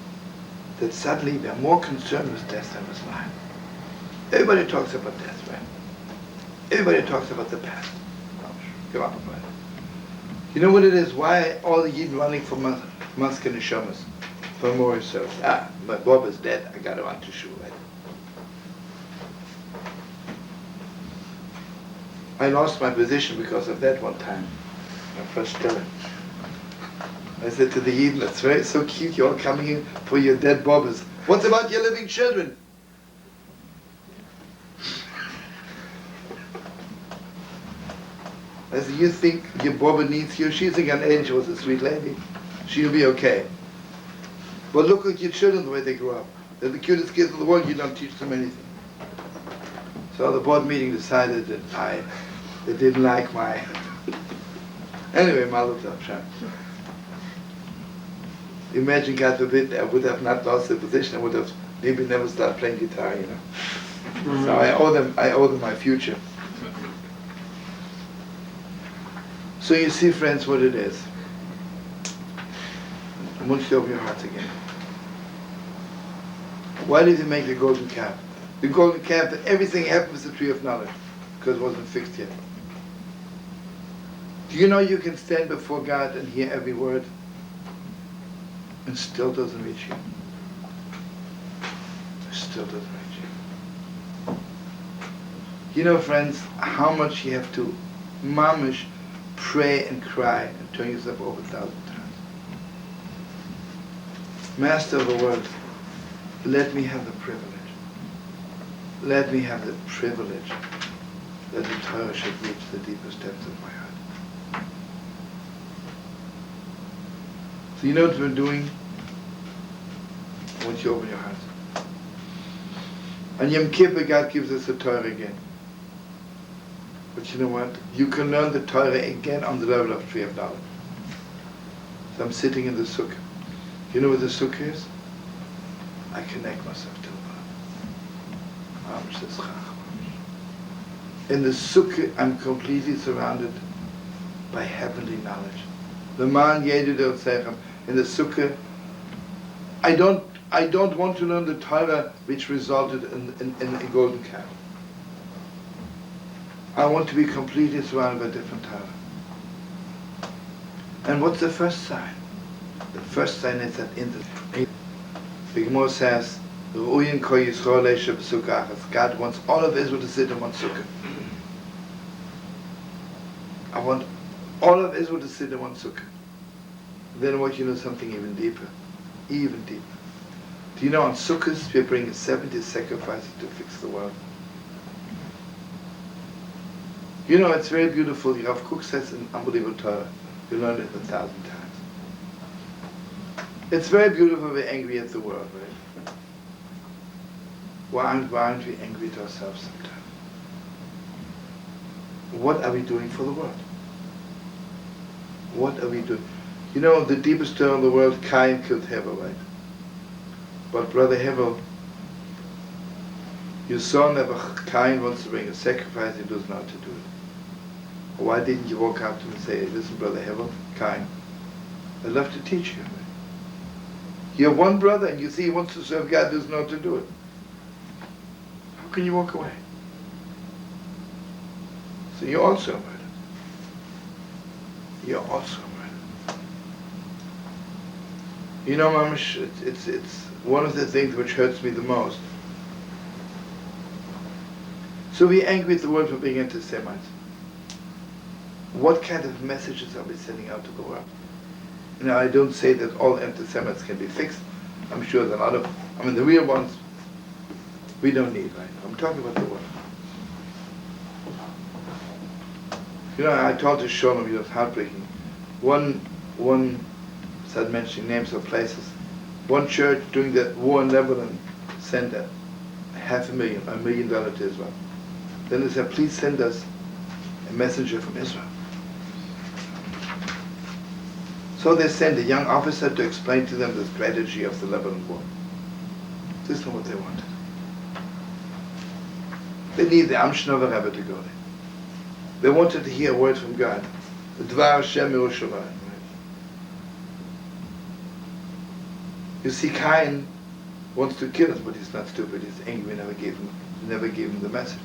That suddenly we are more concerned with death than with life. Everybody talks about death, right? Everybody talks about the past. Come on, right? You know what it is? Why all the Yidden running for Maske Neshamas, for memorial service? My Bob is dead. I got to run to shul, right? I lost my position because of that one time. My first teller. I said to the Yidden, "That's right, so cute. You're all coming in for your dead bobbers. What's about your living children?" I said, "You think your bobber needs you? She's a an angel, was a sweet lady. She'll be okay. But look at your children, the way they grow up. They're the cutest kids in the world. You don't teach them anything." So the board meeting decided that they didn't like my. Anyway, Malut Absham. Imagine, God forbid, I would have not lost the position. I would have maybe never started playing guitar, you know. Mm-hmm. So I owe them my future. So you see, friends, what it is. I want you to open your hearts again. Why did he make the golden calf? The golden calf, that everything happened with the tree of knowledge, because it wasn't fixed yet. Do you know you can stand before God and hear every word, and still doesn't reach you? It still doesn't reach you. You know, friends, how much you have to Mamesh pray and cry and turn yourself over 1,000 times. Master of the world, let me have the privilege. Let me have the privilege that the Torah should reach the deepest depths of my heart. So you know what we're doing? I want you to open your hearts. On Yom Kippur, God gives us the Torah again. But you know what? You can learn the Torah again on the level of Tree of Knowledge. So I'm sitting in the sukkah. You know what the sukkah is? I connect myself to the Lord. In the sukkah, I'm completely surrounded by heavenly knowledge. L'man yedidot sechem. In the sukkah, I don't want to learn the Torah which resulted in a golden calf. I want to be completely surrounded by different Torah. And what's the first sign? The first sign is that in the Gemara says, God wants all of Israel to sit in one sukkah. I want all of Israel to sit in one sukkah. Then I want you to know something even deeper. Even deeper. Do you know on Sukkot we're bringing 70 sacrifices to fix the world? You know, it's very beautiful. Rav Kook says in Unbelievable Torah, you learn it 1,000 times. It's very beautiful we're angry at the world, right? Why aren't we angry at ourselves sometimes? What are we doing for the world? What are we doing? You know, the deepest terror in the world, Cain killed Hevel, right? But Brother Hevel, you saw never Cain wants to bring a sacrifice, he does not to do it. Why didn't you walk up to him and say, listen, Brother Hevel, Cain, I'd love to teach you. You have one brother and you see he wants to serve God, does not to do it. How can you walk away? So you're also a murderer. You're also a murderer. You know, Mamesh, it's one of the things which hurts me the most. So we're angry at the world for being anti-Semites. What kind of messages are we sending out to the world? You know, I don't say that all anti-Semites can be fixed. I'm sure that a lot of, the real ones, we don't need right now. I'm talking about the world. You know, I told to Shlomo, it was heartbreaking. One, without mentioning names of places, one church during the war in Lebanon sent $500,000, $1 million to Israel. Then they said, please send us a messenger from Israel. So they sent a young officer to explain to them the strategy of the Lebanon war. This is not what they wanted. They need the Amshnover Rebbe to go there. They wanted to hear a word from God. The Dvar Hashem Yerushalayim. You see, Cain wants to kill us, but he's not stupid. He's angry. We never gave him the message.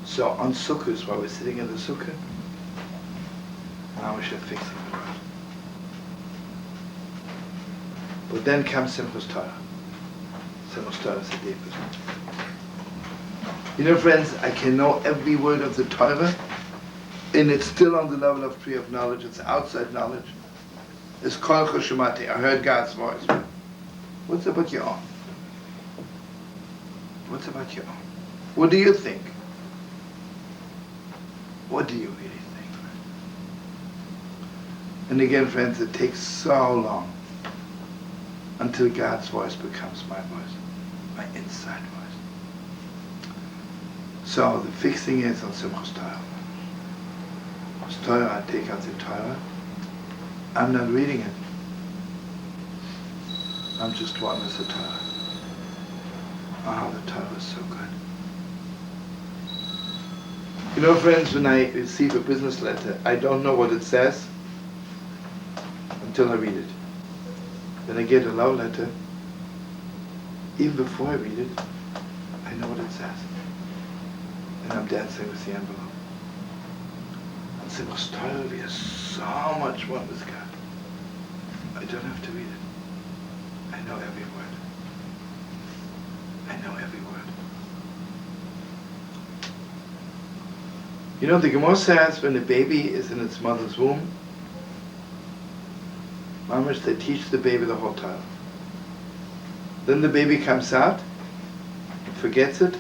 So on Sukkot, while we're sitting in the Sukkah, Mamesh are fixing the world. But then comes Simchas Torah. Simchas Torah is the deepest. You know, friends, I can know every word of the Torah, and it's still on the level of tree of knowledge. It's outside knowledge. It's Kol Choshemati. I heard God's voice. What's about your own? What's about your own? What do you think? What do you really think? And again, friends, it takes so long until God's voice becomes my voice, my inside voice. So the fixing is on Simchas Torah. Torah, I take out the Torah. I'm not reading it. I'm just one with the Torah. Oh, the Torah is so good. You know, friends, when I receive a business letter, I don't know what it says until I read it. When I get a love letter, even before I read it, I know what it says. And I'm dancing with the envelope. On Simchas Torah, we are so much one with God. I don't have to read it. I know every word. I know every word. You know, the Gemara says when the baby is in its mother's womb, Mamesh, they teach the baby the whole Torah. Then the baby comes out, forgets it,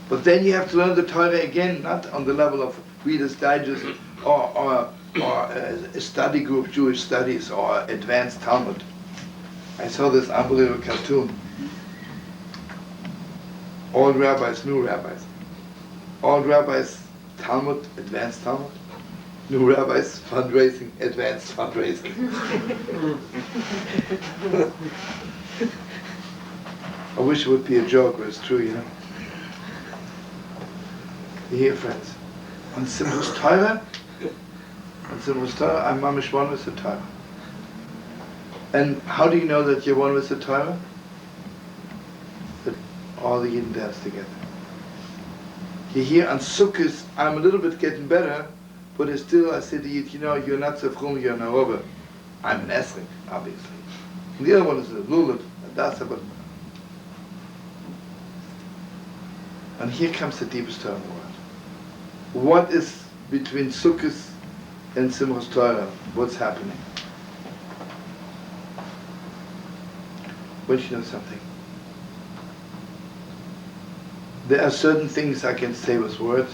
but then you have to learn the Torah again, not on the level of Reader's Digest or a study group, Jewish studies, or advanced Talmud. I saw this unbelievable cartoon. Old rabbis, new rabbis. Old rabbis, Talmud, advanced Talmud. New rabbis, fundraising, advanced fundraising. I wish it would be a joke, but it's true, you know. You hear, friends? On Simchas Torah, I'm Mamesh one with the Torah. And how do you know that you're one with the Torah? That all the Yidden dance together. You hear on Sukkot, I'm a little bit getting better, but it's still, I say to Yid, you know, you're not so frum, you're an Aroba. I'm an Esrik, obviously. And the other one is a Lulut, a Dasa, but... And here comes the deepest Torah in the world. What is between Sukkot and Simchas Torah? What's happening? Want you to know something? There are certain things I can say with words,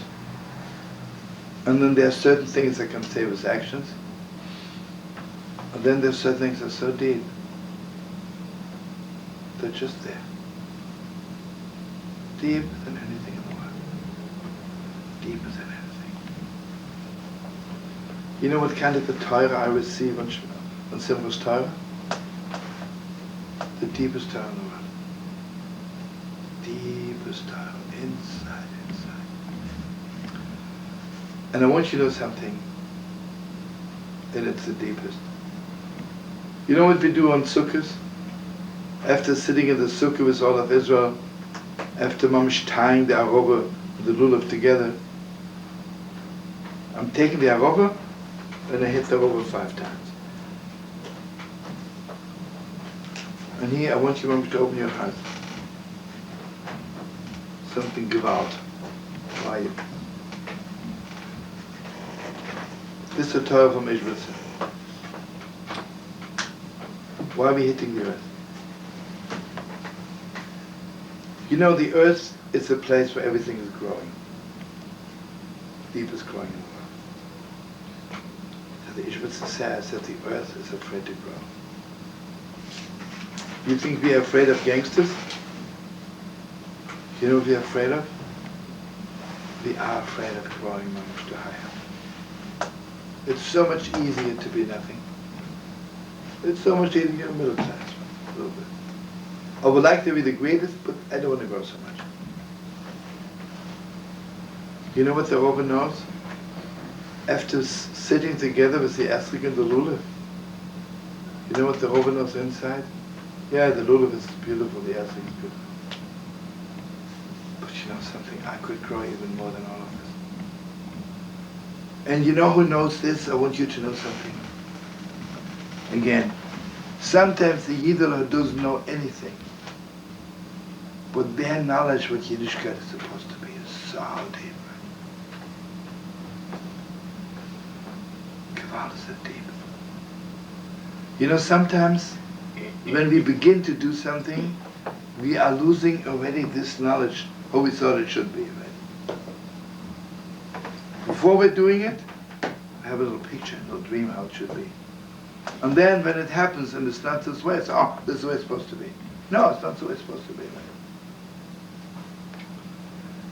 and then there are certain things I can say with actions, and then there are certain things that are so deep. They're just there. Deeper than anything in the world. Deeper than anything. You know what kind of the Torah I receive on Simcha's Torah? The deepest Torah in the world. Deepest Torah. Inside. And I want you to know something. And it's the deepest. You know what we do on Sukkot? After sitting in the Sukkah with all of Israel, after Mamesh tying the arova and the lulav together, I'm taking the arova and I hit the arova 5 times. And here I want you, Mamesh, to open your heart. Something gevalt. Why? This is the Torah from Israel. Why are we hitting the earth? You know, the earth is a place where everything is growing. Deepest growing in the world. So the Ishvitz says that the earth is afraid to grow. You think we are afraid of gangsters? You know what we are afraid of? We are afraid of growing Mamesh to higher. It's so much easier to be nothing. It's so much easier to get a middle class, a little bit. I would like to be the greatest, but I don't want to grow so much. You know what the Rebbe knows? After sitting together with the Esrik and the Lulav, you know what the Rebbe knows inside? Yeah, the Lulav is beautiful, the Esrik is beautiful. But you know something? I could grow even more than all of this. And you know who knows this? I want you to know something. Again, sometimes the Yiddish doesn't know anything. But their knowledge what Yiddishkeit is supposed to be is so deep. Gevalt is so deep. You know, sometimes when we begin to do something, we are losing already this knowledge, how we thought it should be already. Before we're doing it, I have a little picture, a little dream how it should be. And then when it happens and it's not this way, it's, oh, this is the way it's supposed to be. No, it's not the way it's supposed to be.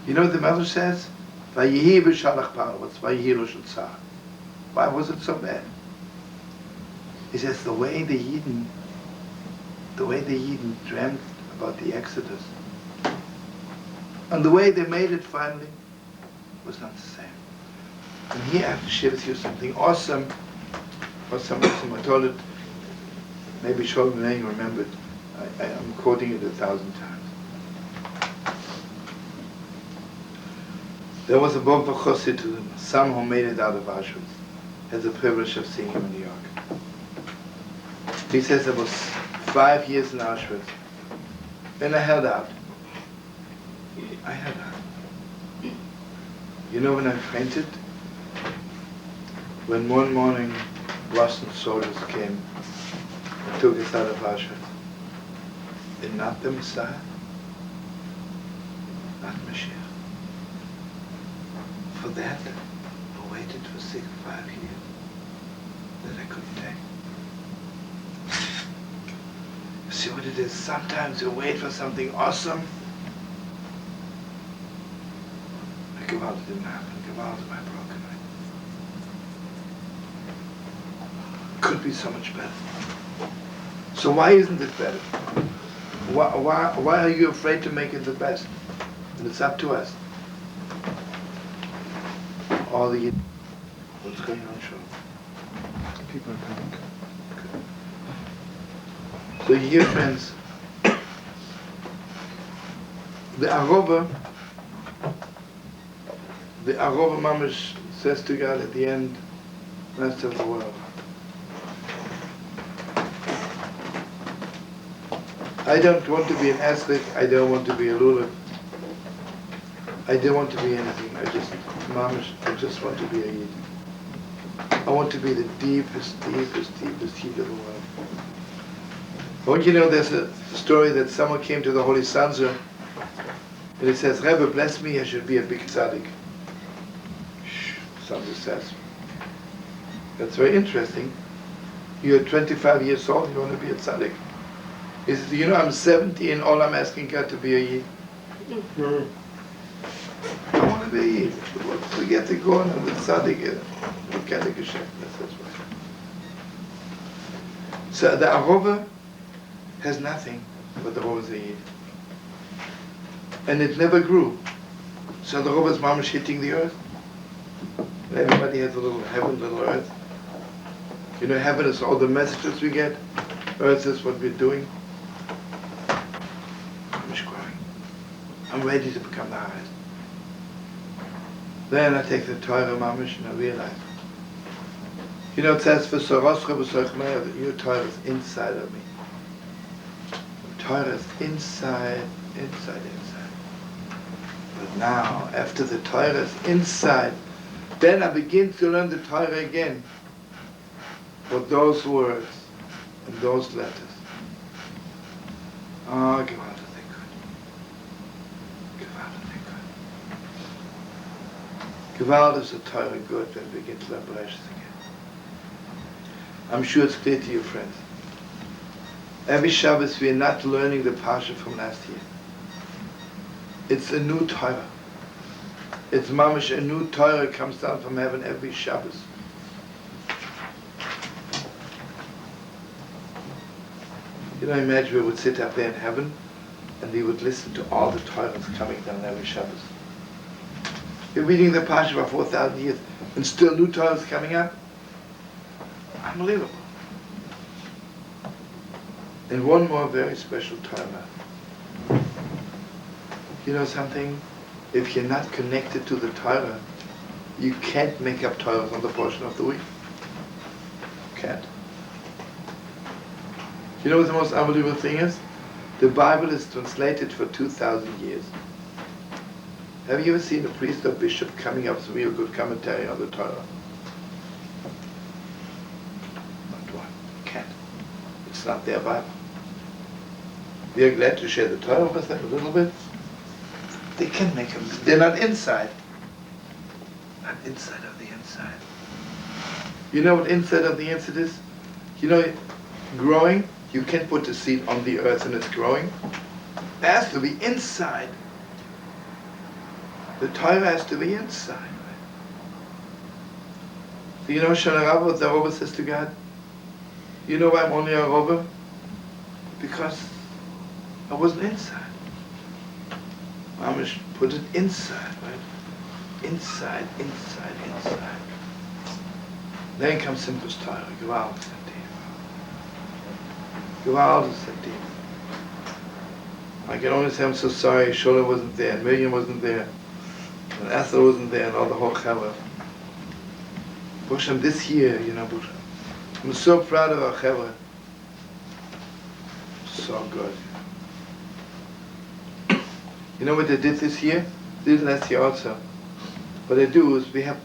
You know what the Mamesh says? Vayihi b'shalach paro. What's vayihi lo shel. Why was it so bad? He says the way the Yidden dreamt about the Exodus, and the way they made it finally, was not the same. And here I have to share with you something awesome. I told it, maybe Shlomo Lang remembered. I'm quoting it 1,000 times. There was a Bob Chosid to them, some who made it out of Auschwitz. Had the privilege of seeing him in New York. He says I was 5 years in Auschwitz, and I held out. You know when I fainted? When one morning Russian soldiers came and took us out of Auschwitz. And not the Messiah, not Mashiach. For that, I waited for 5 years that I couldn't take. You see what it is? Sometimes you wait for something awesome. The gevalt didn't happen. Gevalt is my broken right. Could be so much better. So why isn't it better? Why are you afraid to make it the best? And it's up to us. All the what's going on, Shlomo? People are coming. So here, friends, the Arova Mamesh says to God at the end, Master of the world, I don't want to be an Esrik, I don't want to be a Lulav, I don't want to be anything, I just want to be a Yid. I want to be the deepest Yid of the world. I want you to know there's a story that someone came to the Holy Sanzer And he says, Rebbe, bless me, I should be a big tzaddik. Somebody says. That's very interesting. You're 25 years old, you want to be a tzaddik. He says, you know, I'm 70 and all I'm asking God to be a yid. I want to be a yid. We get to go on with tzaddik. What kind of geschäft? That's right. So the Arova has nothing, but the Arova is a yid. And it never grew. So the Arova is mamish hitting the earth. And everybody has a little heaven, little earth. You know, heaven is all the messages we get. Earth is what we're doing. I'm just growing. I'm ready to become the highest. Then I take the Torah mamish and I realize. You know, it says, your Torah is inside of me. Torah is inside. But now, after the Torah is inside, then I begin to learn the Torah again. With those words and those letters. Oh, gevalt is they good. Gevalt is they good. Gevalt is the Torah good, then we begin to learn Bereshit again. I'm sure it's clear to you, friends. Every Shabbos we are not learning the Parsha from last year. It's a new Torah. It's Mamesh, a new Torah comes down from heaven every Shabbos. You know, imagine we would sit up there in heaven and we would listen to all the Torahs coming down every Shabbos. You're reading the Parsha for 4,000 years and still new Torahs coming up? Unbelievable. And one more very special Torah. You know something? If you're not connected to the Torah, you can't make up Torahs on the portion of the week. Can't. You know what the most unbelievable thing is? The Bible is translated for 2,000 years. Have you ever seen a priest or bishop coming up with a real good commentary on the Torah? Not one. Can't. It's not their Bible. We are glad to share the Torah with them a little bit. They can make them. They're not inside. Not inside of the inside. You know what inside of the inside is? You know, growing, you can't put the seed on the earth and it's growing. It has to be inside. The Torah has to be inside. So you know, Shana what the Rabbi says to God? You know why I'm only a Rabbi? Because I wasn't inside. Mamesh put it inside, right? Inside. Then comes simple Torah. Gevalt is Gevalt is deep. I can only say I'm so sorry Shlomo wasn't there, and Miriam wasn't there, and Ethel wasn't there, and all the whole Chavah. Bushem, this year, you know, Bushem, I'm so proud of our Chavah. So good. You know what they did this year? They did last year also. What they do is we have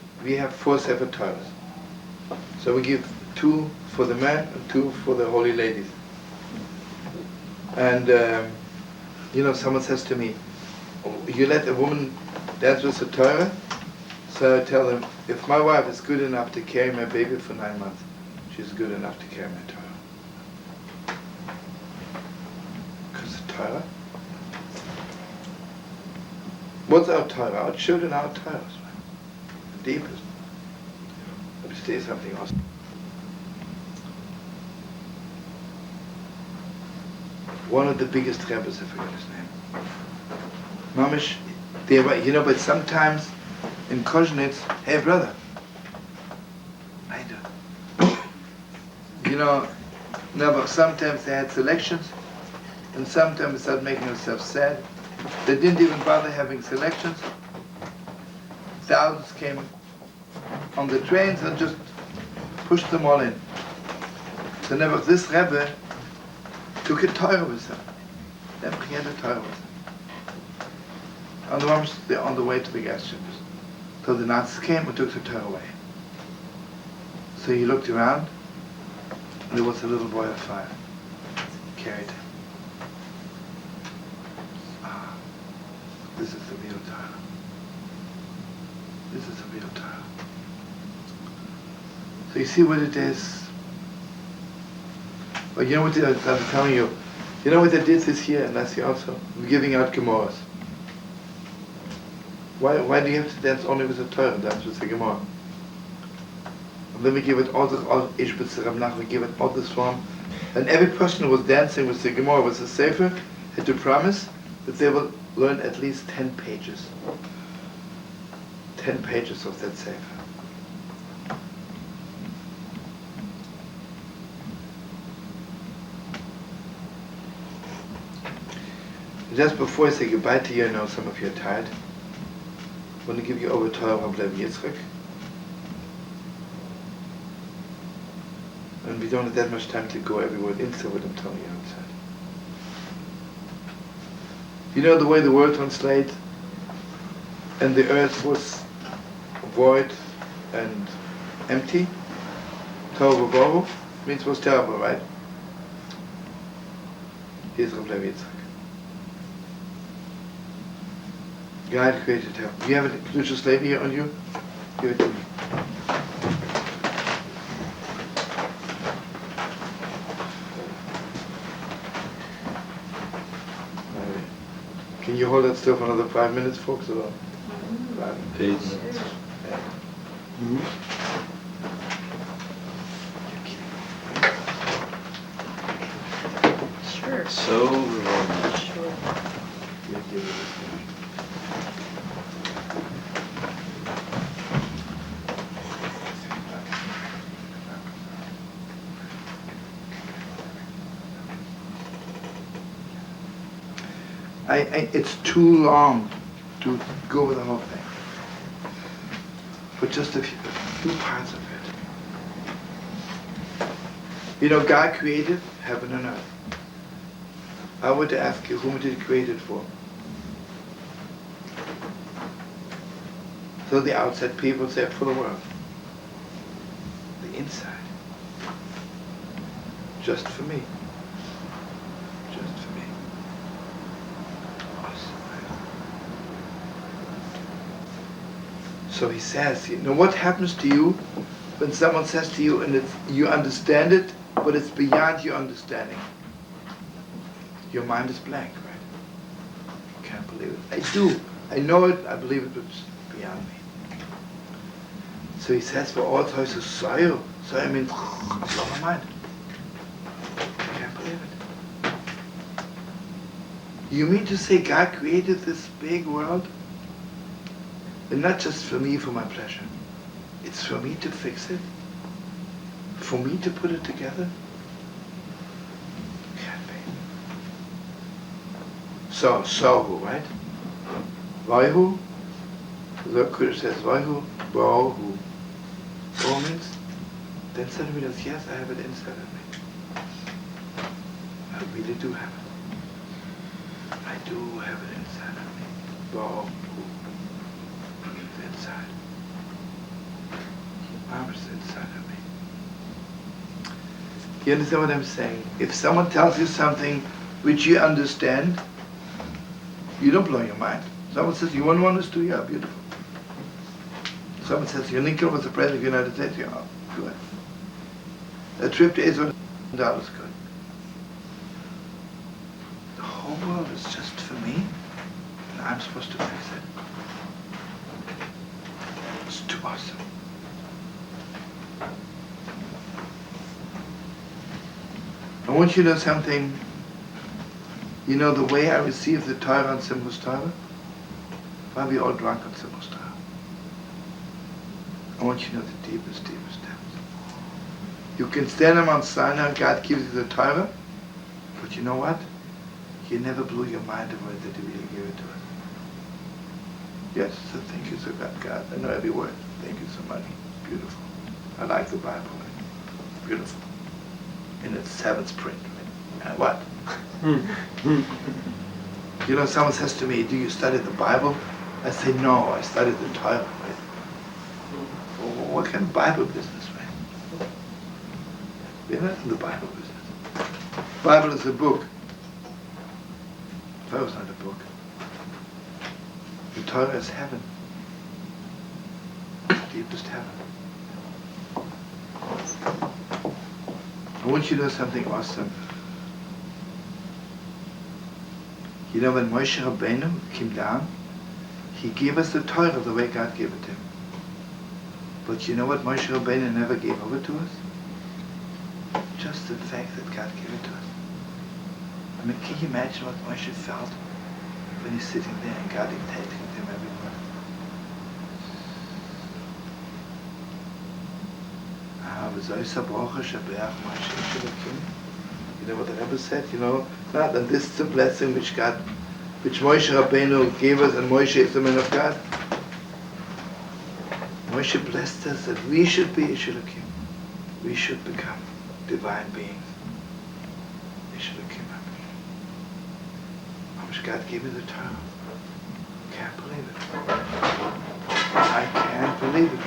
4 separate Torahs. So we give 2 for the men and 2 for the holy ladies. And you know, someone says to me, oh, you let a woman dance with the Torah? So I tell them, if my wife is good enough to carry my baby for 9 months, she's good enough to carry my Torah. Because the Torah? What's our Torah? Our children are our Torahs. The deepest. Let me say something else. One of the biggest rabbis, I forgot his name. Mamesh, you know, but sometimes in Koznitz, hey brother, I do. You know, no, but sometimes they had selections, and sometimes they started making themselves sad. They didn't even bother having selections. Thousands came on the trains and just pushed them all in. So never this Rebbe took a Torah with him. Never he had a Torah with him. And the ones they're on the way to the gas chambers. So the Nazis came and took the Torah away. So he looked around, and there was a little boy of 5. Carried him. This is the real Torah. This is the real Torah. So you see what it is? Well, you know what I'm telling you? You know what they did this year, and that's the also? We're giving out Gemaras. Why do you have to dance only with the Torah, dance with the Gemara? And then we give it all we give it all this form. And every person who was dancing with the Gemara, with the Sefer, had to promise that they will learn at least 10 pages. 10 pages of that Sefer. Just before I say goodbye to you, I know some of you are tired. I want to give you over to Rabbi Yitzchak. And we don't have that much time to go everywhere inside what I'm telling you outside. You know the way the word translates, and the earth was void and empty? Tohu v'bohu means it was terrible, right? Here's Rabbi Yitzchak. God created heaven. Do you have a Kedusha slave here on you? Give it to me. Can you hold that still for another 5 minutes, folks? Or 5 minutes? Sure. So revolting. Sure. It's too long to go over the whole thing. But just a few parts of it. You know, God created heaven and earth. I want to ask you, whom did He create it for? So the outside people say for the world. The inside. Just for me. Just for me. So He says, you know what happens to you when someone says to you and you understand it, but it's beyond your understanding. Your mind is blank, right? You can't believe it. I do. I know it, I believe it, but it's beyond me. So He says for all times, Soyo means, I blow my mind. I can't believe it. You mean to say God created this big world? And not just for me, for my pleasure. It's for me to fix it? For me to put it together? Can't be. So, Sohu, right? Vaihu? The Kurdish says Vaihu, Bohu. Bohu means, then suddenly means, yes, I have it inside of me. I really do have it. I do have it inside of me. Bohu. Inside. Mama's inside of me. You understand what I'm saying? If someone tells you something which you understand, you don't blow your mind. Someone says, you want to understand? Yeah, beautiful. Someone says, your Lincoln was the president of the United States. Yeah, oh, good. A trip to Israel, $1 good. The whole world is just for me, and I'm supposed to fix it. It's too awesome. I want you to know something. You know the way I received the Torah on Simchas Torah? Why are we all drunk on Simchas Torah? I want you to know the deepest, deepest depths. You can stand on Mount Sinai, God gives you the Torah, but you know what? He never blew your mind away that He really gave it to us. Yes, so thank you so God. I know every word. Thank you so much. Beautiful. I like the Bible. Right? Beautiful. In its 7th print. Right? And what? You know, someone says to me, do you study the Bible? I say, no, I study the Torah. Right? Well, what kind of Bible business, right? We're not in the Bible business. Bible is a book. Torah is not a book. The Torah is heaven. Deepest heaven. I want you to know something awesome. You know, when Moshe Rabbeinu came down, he gave us the Torah the way God gave it to him. But you know what Moshe Rabbeinu never gave over to us? Just the fact that God gave it to us. I mean, can you imagine what Moshe felt when he's sitting there and God dictating to him every word? You know what the Rebbe said? You know, not that this is the blessing which Moshe Rabbeinu gave us, and Moshe is the man of God. Moshe blessed us that we should be Ishulakim. We should become divine beings. Ishulakim. God gave me the Torah. Can't believe it. I can't believe it.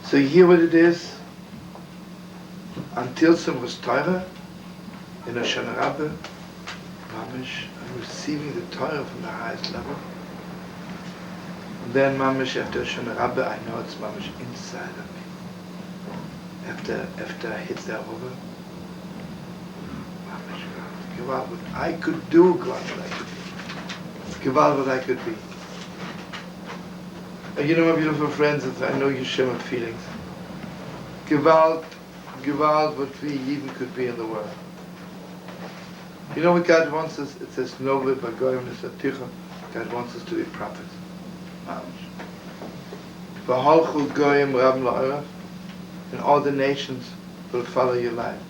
So you hear what it is? Until Simchas Torah, in a Shana Rabbah, Mamesh, I'm receiving the Torah from the highest level. And then Mamesh, after Shana Rabbah, I know it's Mamesh inside of me. After I hit that over, Mamesh, gevalt, what I could do, gevalt, what I could be. Gevalt, what I could be. And you know, my beautiful friends, I know you share my feelings. Gevalt, what we even could be in the world. You know what God wants us? It says, "Noble b'goyim nesaticha." God wants us to be prophets. V'holchu goyim rab la'arav, and all the nations will follow your life.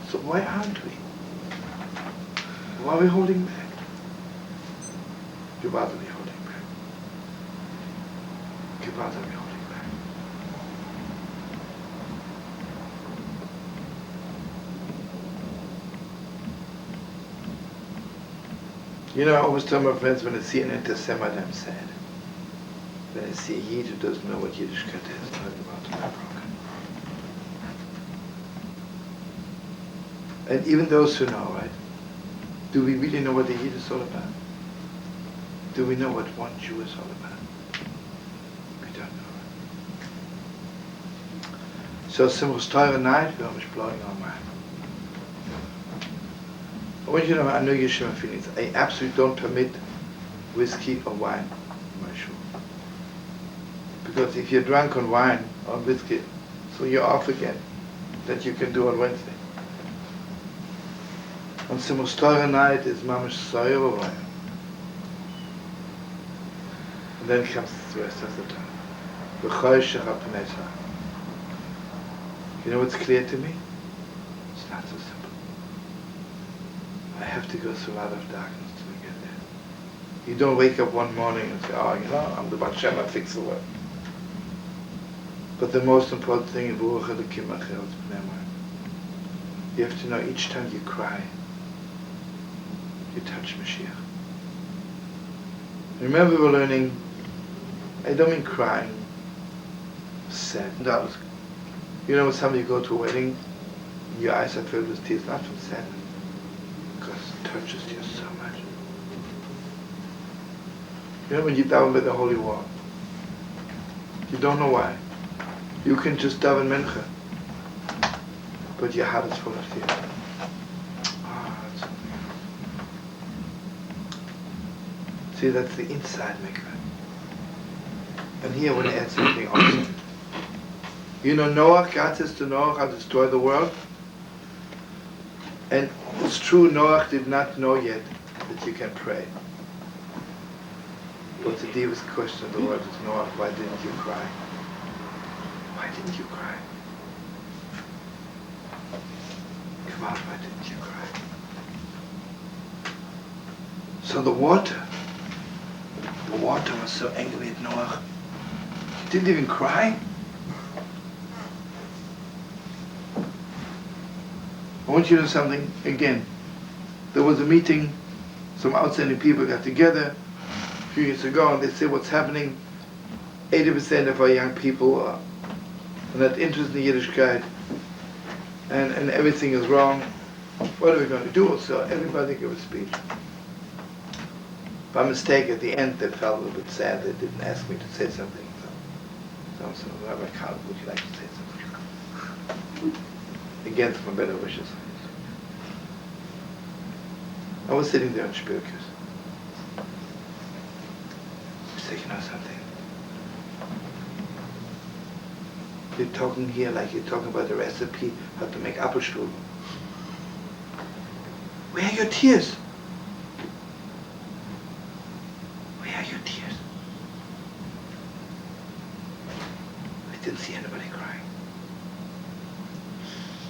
So why aren't we? Why are we holding back? Gevalt, are we holding back? Gevalt, are we holding back? You know, I always tell my friends, when I see an anti-Semite, I'm sad. When I see a Yid who doesn't know what Yiddishkeit is, I'm about to be broken. And even those who know, right? Do we really know what the Yid is all about? Do we know what one Jew is all about? We don't know. So Simchas Torah night, we're almost blowing our mind. I want you to know, I know you share my feelings. I absolutely don't permit whiskey or wine in my shul. Because if you're drunk on wine or whiskey, so you're off again. That you can do on Wednesday. On Simchas Torah night is Mamesh Soyer wine. And then comes the rest of the time. You know what's clear to me? It's not so simple. I have to go through a lot of darkness to get there. You don't wake up one morning and say, "Oh, you know, I'm the Baal Shem, I fix the world." But the most important thing in you have to know each time you cry, you touch Mashiach. Remember, we're learning, I don't mean crying, sad. You know, when somebody go to a wedding, your eyes are filled with tears, not from sadness, because it touches you so much. You know, when you daven by the holy wall, you don't know why. You can just daven mincha, but your heart is full of tears. That's so beautiful. See, that's the inside mikveh. And here I want to add something also. You know, Noach, God says to Noach, "I'll destroy the world." And it's true, Noach did not know yet that you can pray. But the deepest question of the world is, Noach, why didn't you cry? Why didn't you cry? Come on, why didn't you cry? So the water was so angry at Noach. He didn't even cry. I want you to know something again. There was a meeting, some outstanding people got together a few years ago, and they said, "What's happening? 80% of our young people are not interested in Yiddishkeit, and everything is wrong. What are we going to do?" So everybody gave a speech. By mistake, at the end, they felt a little bit sad. They didn't ask me to say something. So Rabbi Carl, would you like to say something? Against my better wishes. I was sitting there in Spirkus. I said, you know something? You're talking here like you're talking about the recipe, how to make Apfelstrudel. Where are your tears? Where are your tears? I didn't see anybody crying.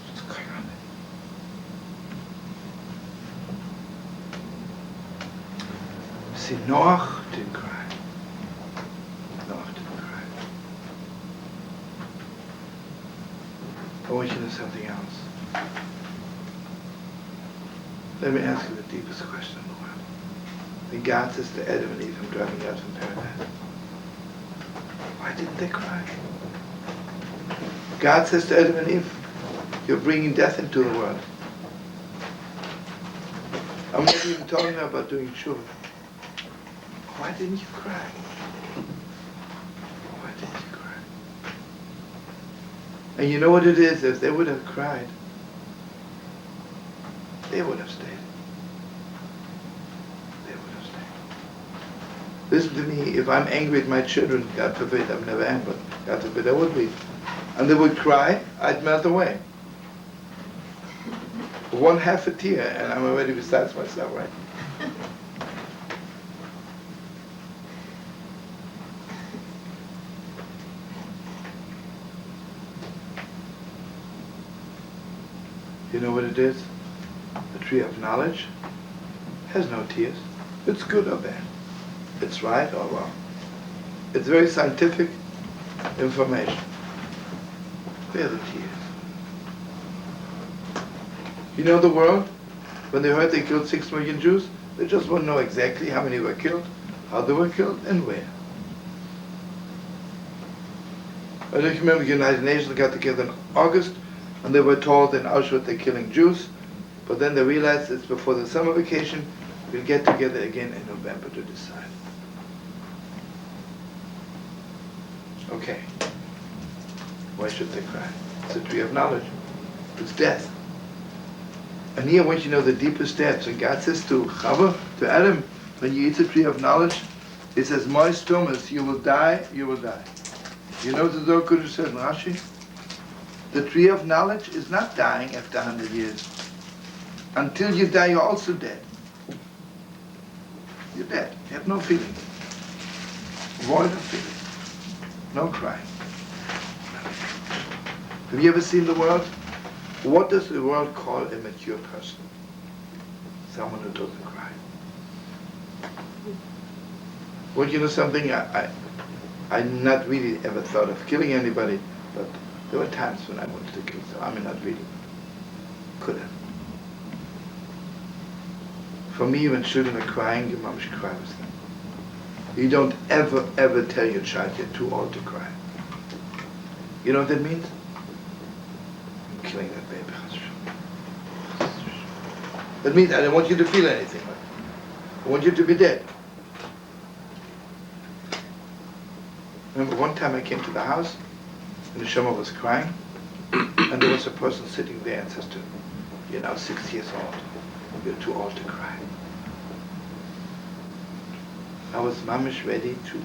What's going on? See, Noach didn't cry. Noach didn't cry. I want you to know something else. Let me ask you the deepest question in the world. When God says to Adam and Eve, I'm driving you out from paradise. Why didn't they cry? God says to Adam and Eve, you're bringing death into the world. I'm not even talking about doing tshuva. Why didn't you cry? Why didn't you cry? And you know what it is? If they would have cried, they would have stayed. They would have stayed. Listen to me, if I'm angry at my children, God forbid, I'm never angry, but God forbid I would be, and they would cry, I'd melt away. One half a tear, and I'm already besides myself, right? You know what it is? The tree of knowledge has no tears. It's good or bad. It's right or wrong. It's very scientific information. Where are the tears? You know the world? When they heard they killed 6 million Jews, they just want to know exactly how many were killed, how they were killed, and where. I don't remember the United Nations got together in August, and they were told in Auschwitz they're killing Jews, but then they realized it's before the summer vacation, we'll get together again in November to decide. Okay. Why should they cry? It's a tree of knowledge. It's death. And here I want you to know the deepest depths. And God says to Chava, to Adam, when you eat the tree of knowledge, it says, Moist Thomas, you will die, you will die. You know what the Zohar Kodesh said in Rashi? The tree of knowledge is not dying after 100 years. Until you die, you're also dead. You're dead. You have no feeling. Void of feeling. No crying. Have you ever seen the world? What does the world call a mature person? Someone who doesn't cry. Well, you know something? I not really ever thought of killing anybody, but there were times when I wanted to kill someone. I mean, not really. Could have. For me, when children are crying, your mom should cry with them. You don't ever, ever tell your child you're too old to cry. You know what that means? I'm killing that baby. That means I don't want you to feel anything. I want you to be dead. Remember one time I came to the house, and the Shlomo was crying, and there was a person sitting there and says to him, you're now 6 years old. You're too old to cry. I was Mamesh ready to.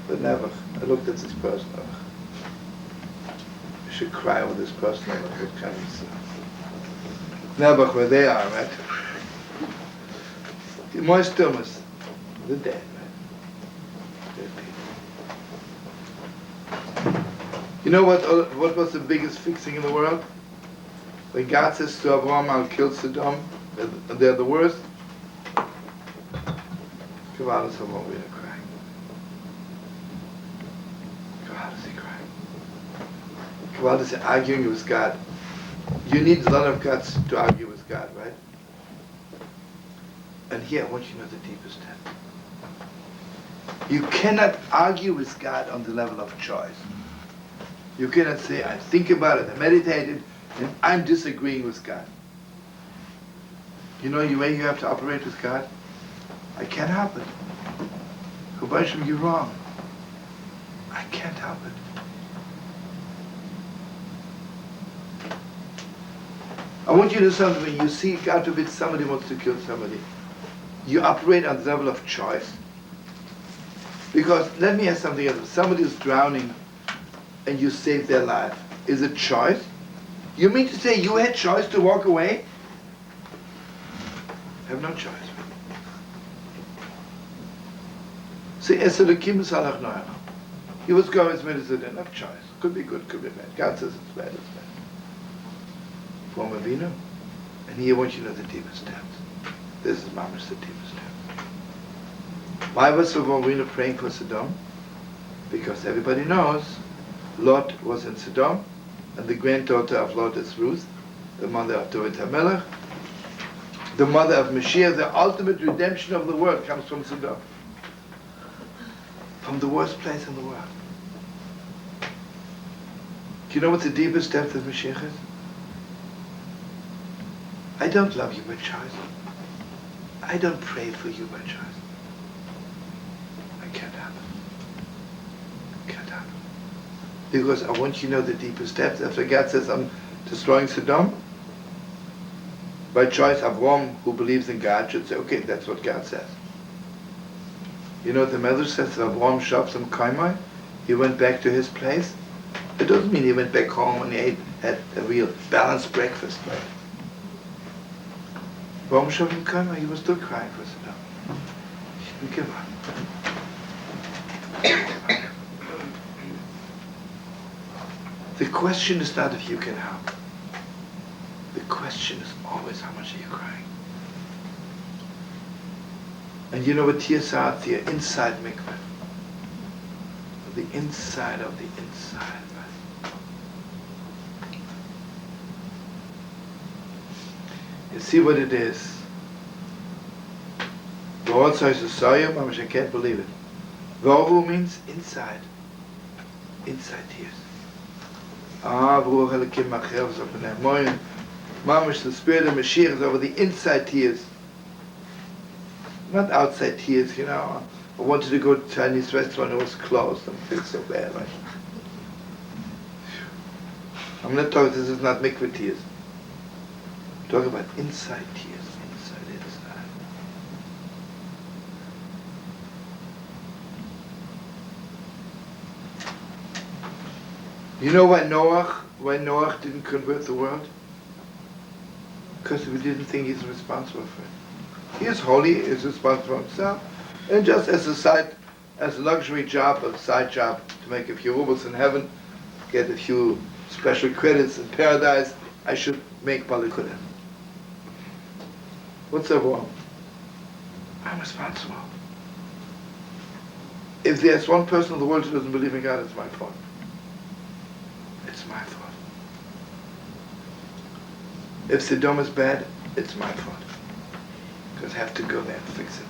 But never. I looked at this person. I should cry over this person. What kind of stuff? Never where they are, right? The moist Thomas, the dead, right? Dead people. You know what was the biggest fixing in the world? When God says to Avraham, I'll kill Sodom, and they're the worst. Gevalt is Avraham really crying. Gevalt is he crying. Gevalt is arguing with God. You need a lot of guts to argue with God, right? And here I want you to know the deepest depth. You cannot argue with God on the level of choice. You cannot say, I think about it, I meditated, and I'm disagreeing with God. You know the way you have to operate with God? I can't help it. Kubashim, you're wrong. I can't help it. I want you to do something when you see, God forbid, somebody wants to kill somebody. You operate on the level of choice. Because, let me ask something else. If somebody is drowning and you save their life, is it choice? You mean to say you had choice to walk away? Have no choice. See, he was going as medicine, enough choice. Could be good, could be bad. God says it's bad, it's bad. From Avinu, and here I want you to know the deepest depths. This is Mamesh, the deepest depths. Why was Avinu praying for Sodom? Because everybody knows Lot was in Sodom, and the granddaughter of Lot is Ruth, the mother of David HaMelech. The mother of Mashiach, the ultimate redemption of the world, comes from Sodom. From the worst place in the world. Do you know what the deepest depth of Mashiach is? I don't love you by choice. I don't pray for you by choice. I can't help it. Can't help it. Because I want you to know the deepest depths. After God says, I'm destroying Sodom, by choice, Avraham, who believes in God, should say, okay, that's what God says. You know what the Mamesh says? Avraham shaved some kaimai. He went back to his place. It doesn't mean he went back home and he had a real balanced breakfast, right? Avraham shaved some kaimai. He was still crying for Sodom. He didn't give up. The question is not if you can help. The question is always, how much are you crying? And you know what tears are? The inside mikveh. The inside of the inside. Right? You see what it is? The Lord says to Sayam, I can't believe it. Vavu means inside. Inside tears. Mamesh, the spirit of Mashiach is over the inside tears. Not outside tears, you know. I wanted to go to a Chinese restaurant, it was closed. I feel so bad, right? I'm not talking, this is not mikveh tears. I'm talking about inside tears, inside. You know why Noach didn't convert the world? Because we didn't think he's responsible for it. He is holy, he is responsible for himself, and just as a luxury job, a side job to make a few rubles in heaven, get a few special credits in paradise, I should make balikudah. What's that wrong? I'm responsible. If there's one person in the world who doesn't believe in God, it's my fault. It's my fault. If Sodom is bad, it's my fault. Because I have to go there and fix it.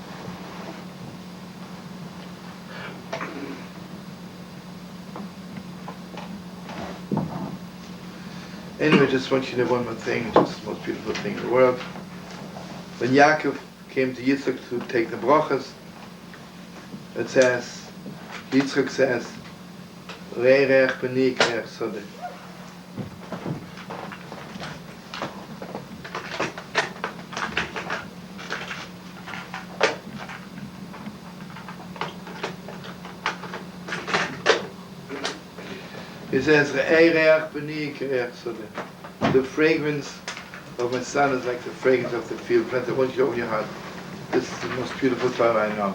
Anyway, just want you to know one more thing, just the most beautiful thing in the world. When Yaakov came to Yitzchak to take the brachas, it says, Yitzchak says, Rei reich b'ni kreich sodeh. He says, the fragrance of my son is like the fragrance of the field plant. I want you to open your heart. This is the most beautiful Torah I know.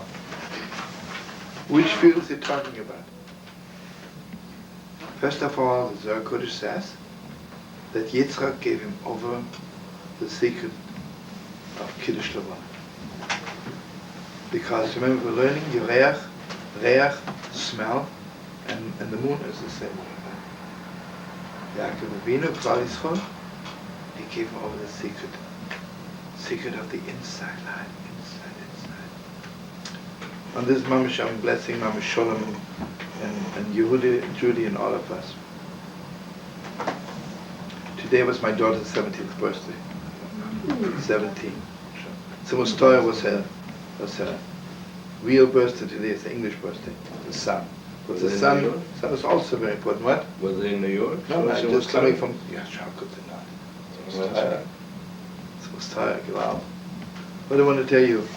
Which field is he talking about? First of all, the Zohar Kodesh says that Yitzchak gave him over the secret of Kiddush Lavon. Because remember, we're learning Reach, smell, and the moon is the same. Yaakov Avinu, he gave him over the secret of the inside life, inside. On this Mamesh, I'm blessing Mamesh Shlomo and Yehudi, Judy, and all of us. Today was my daughter's 17th birthday. 17. So Mostoya was her real birthday today, it's the English birthday, the sun. But Was the it in sun, New York? sun is also very important. What? Was it in New York? No, Was it just Mostoya? coming from, yeah, how could they not? It's Well, Mostoya. It's Mostoya, gevalt. What I want to tell you,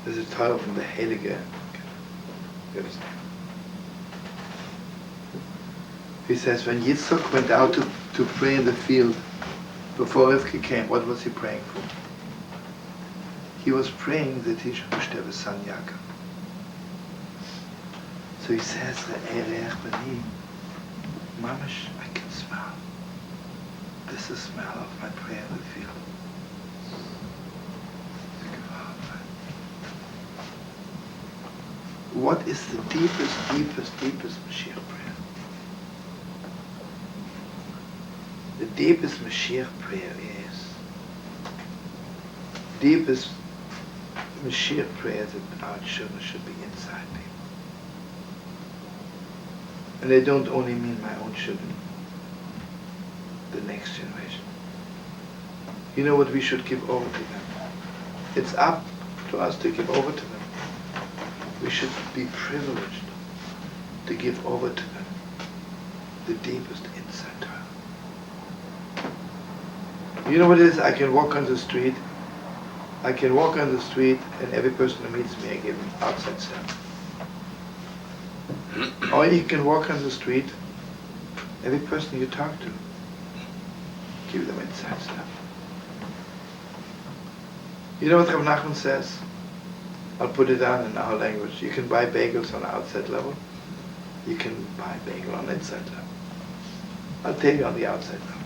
there's a title from the Heilige. He says, when Yitzchak went out to pray in the field, before Rivka came, what was he praying for? He was praying that he should have a son Yaakov. So he says, Re'erech bani, Mamesh, I can smell. This is the smell of my prayer in the field. What is the deepest Mashiach prayer? The deepest Mashiach prayer deepest Mashiach prayer that our children should be inside me. And I don't only mean my own children, the next generation. You know what we should give over to them? It's up to us to give over to them. We should be privileged to give over to them the deepest inside to them. You know what it is? I can walk on the street and every person who meets me I give him outside stuff. Or you can walk on the street, every person you talk to, give them inside stuff. You know what Rav Nachman says? I'll put it down in our language. You can buy bagels on the outside level. You can buy bagel on the inside level. I'll tell you on the outside level.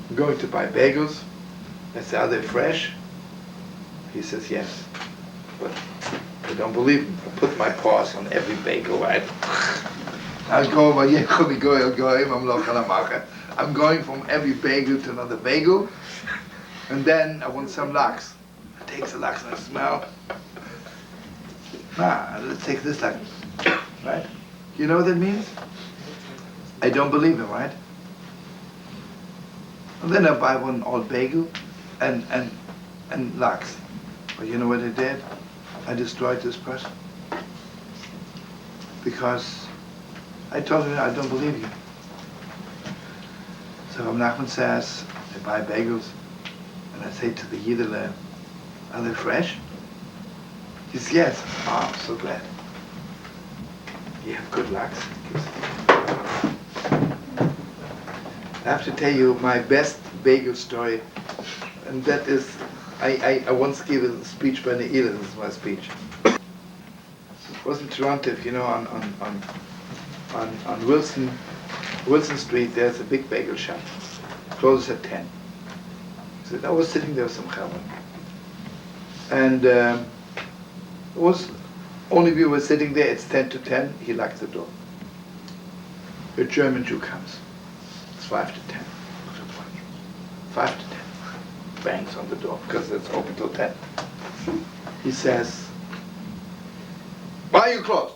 I'm going to buy bagels. I say, are they fresh? He says, yes. But I don't believe him. I put my paws on every bagel, right? I'm going from every bagel to another bagel. And then I want some lax. I take the lax and I smell. Let's take this lax. Right? You know what that means? I don't believe him, right? And then I buy one old bagel and lax. But you know what I did? I destroyed this person. Because I told him I don't believe you. So Rav Nachman says, I buy bagels and I say to the Yidele, are they fresh? He says, yes. Oh, I'm so glad. You have good luck. I have to tell you my best bagel story, and that is, I once gave a speech by Neila. This is my speech. It was in Toronto, you know, on Wilson Street. There's a big bagel shop. Closes at 10. So I was sitting there with some chavra, and it was only we were sitting there. It's 10 to 10. He locked the door. A German Jew comes. It's 5 to 10. 5 to 10. Bangs on the door because it's open till 10. He says, why are you closed?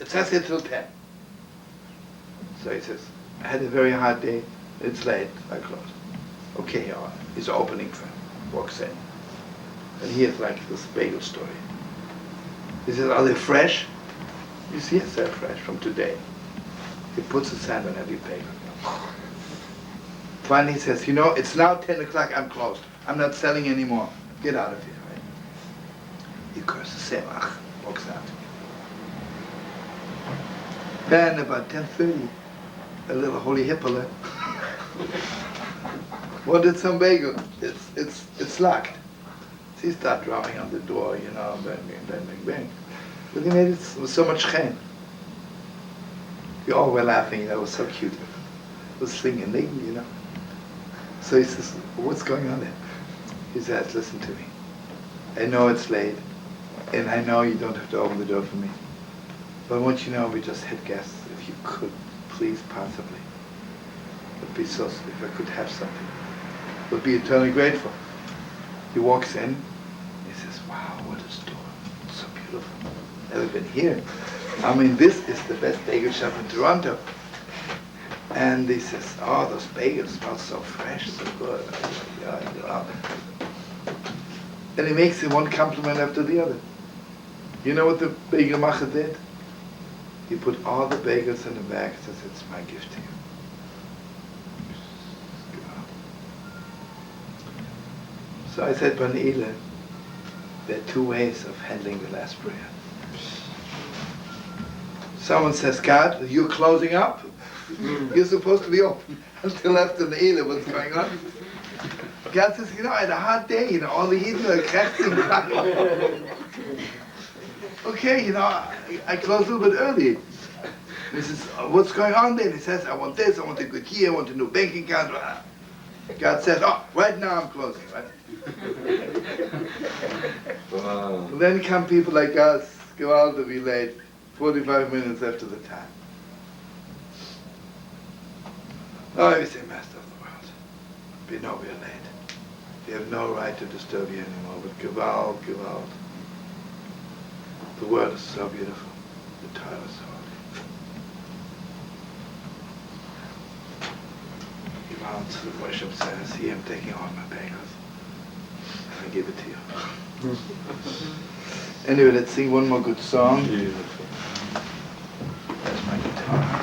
It says here till 10. So he says, I had a very hard day. It's late. I closed. Okay, all right. He's opening for him. Walks in. And he has like this bagel story. He says, are they fresh? He says, yes, they're fresh from today. He puts his hand on every bagel. Finally he says, you know, it's now 10 o'clock, I'm closed. I'm not selling anymore. Get out of here, right? He curses Semach, walks out. Then about 10:30, a little holy hippolyte wanted some bagel. It's locked. So he started drumming on the door, you know, bang, bang, bang, bang, bang. But he made it with so much chen. We all were laughing, that was so cute. It was singing, you know. So he says, what's going on there? He says, listen to me. I know it's late, and I know you don't have to open the door for me. But I want you to know we just had guests. If you could, please, possibly. It'd be so, if I could have something. Would be eternally grateful. He walks in, he says, wow, what a store. It's so beautiful. Never been here. I mean, this is the best bagel shop in Toronto. And he says, oh, those bagels smell so fresh, so good. And he makes him one compliment after the other. You know what the bagel macher did? He put all the bagels in the bag and says, it's my gift to you. So I said, Ban Ile, there are two ways of handling the last prayer. Someone says, God, you're closing up. You're supposed to be open until after the Ile. What's going on? God says, I had a hard day, all the Yidden are cracking. Okay, I closed a little bit early. He says, what's going on then? He says, I want this, I want a good year, I want a new bank account. God says, right now I'm closing, right? Wow. Then come people like us, gevalt to be late, 45 minutes after the time. Oh, you say, Master of the world, we know we're late. We have no right to disturb you anymore, but gevalt. The word is so beautiful, the Torah is so holy. Gevalt, the worship says, here I'm taking all my bagels, and I give it to you. Anyway, let's sing one more good song. Beautiful. That's my guitar.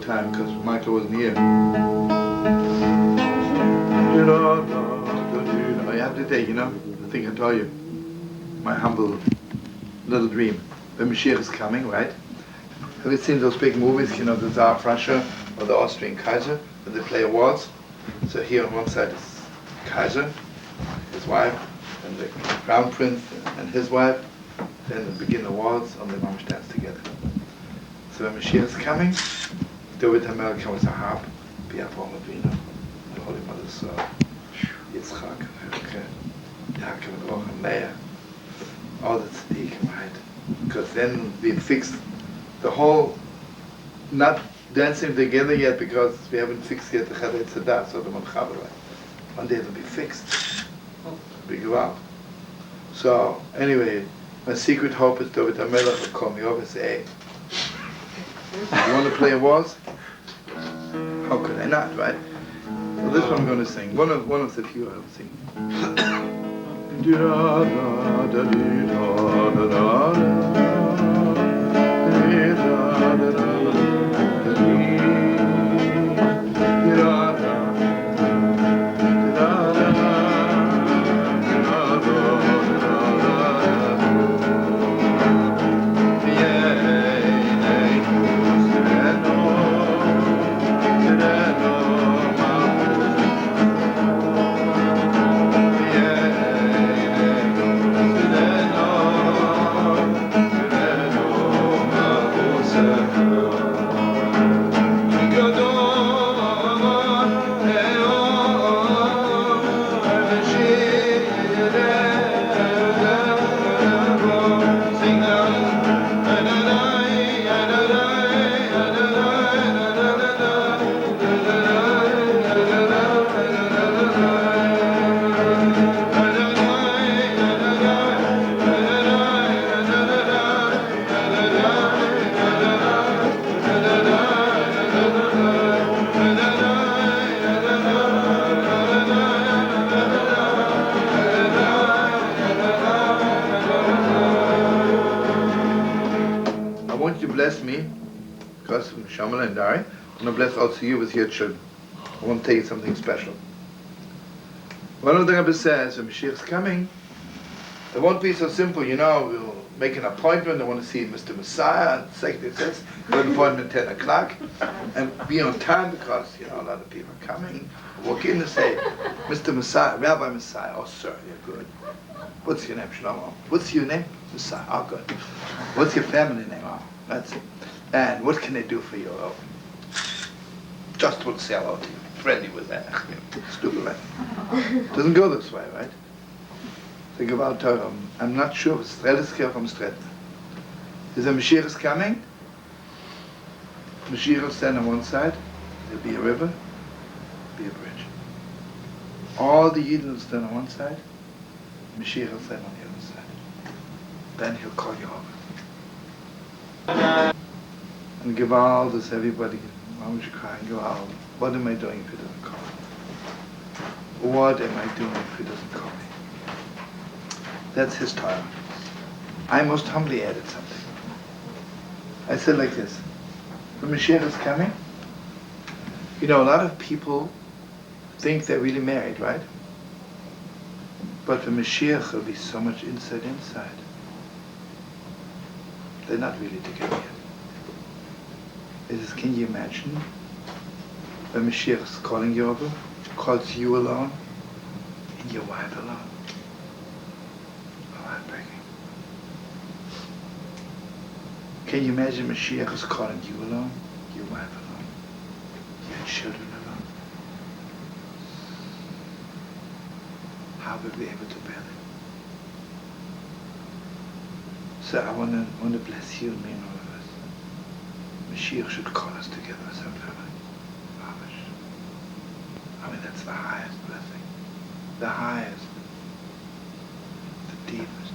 Time because Michael wasn't here. I have to take, I think I told you, my humble little dream. The Mashiach is coming, right? Have you seen those big movies, the Tsar of Russia or the Austrian Kaiser, where they play awards? So here on one side is Kaiser, his wife, and the Crown Prince and his wife. Then they begin the awards, and the Mamesh dance together. So when Mashiach is coming, David HaMelech comes with a harp, Avraham Avinu, the Holy Mother's soul, Yitzchak, Yaakov, and Abraham, Leah, all the tzaddikim, right? Because then we fixed the whole, not dancing together yet because we haven't fixed yet the Chadei Tzedah, so the Montreal. One day it'll be fixed. Big gevalt. So anyway, my secret hope is David HaMelech will call me over and say, hey, you want to play a waltz? How could I not, right? So this one I'm going to sing. One of the few I'll sing. Bless me, because from Shamala and Dari, I'm going to bless also you with your children. I want to tell you something special. One of the Rebbe says, when Mashiach's coming, it won't be so simple, we'll make an appointment, I want to see Mr. Messiah, and second it says, go to an appointment at 10 o'clock, and be on time because, a lot of people are coming. Walk in and say, Mr. Messiah, Rabbi Messiah, oh sir, you're good. What's your name, Shlomo? What's your name? Messiah, oh good. What's your family name? Oh, that's it. And what can I do for you? Oh, just want to say hello to you. Friendly with that. Stupid, right? Doesn't go this way, right? Think about I'm not sure if it's Strelitzke or from Stretna. Is a Mashiach is coming? Mashiach will stand on one side. There'll be a river. Be a bridge. All the Yidden will stand on one side. Mashiach will stand on the other side. Then he'll call you over. And gevalt is everybody. Mamesh crying, gevalt. What am I doing if he doesn't call me? What am I doing if he doesn't call me? That's his time. I most humbly added something. I said like this. When Mashiach is coming, a lot of people think they're really married, right? But for Mashiach, there'll be so much inside. They're not really together yet. Can you imagine when Mashiach is calling you over, calls you alone, and your wife alone? Oh, heartbreaking. Can you imagine Mashiach is calling you alone, your wife alone, your children alone? How will we be able to bear it? So I want to bless you and me and all of us. Mashiach should call us together as a family. Mamesh. That's the highest blessing. The highest. The deepest.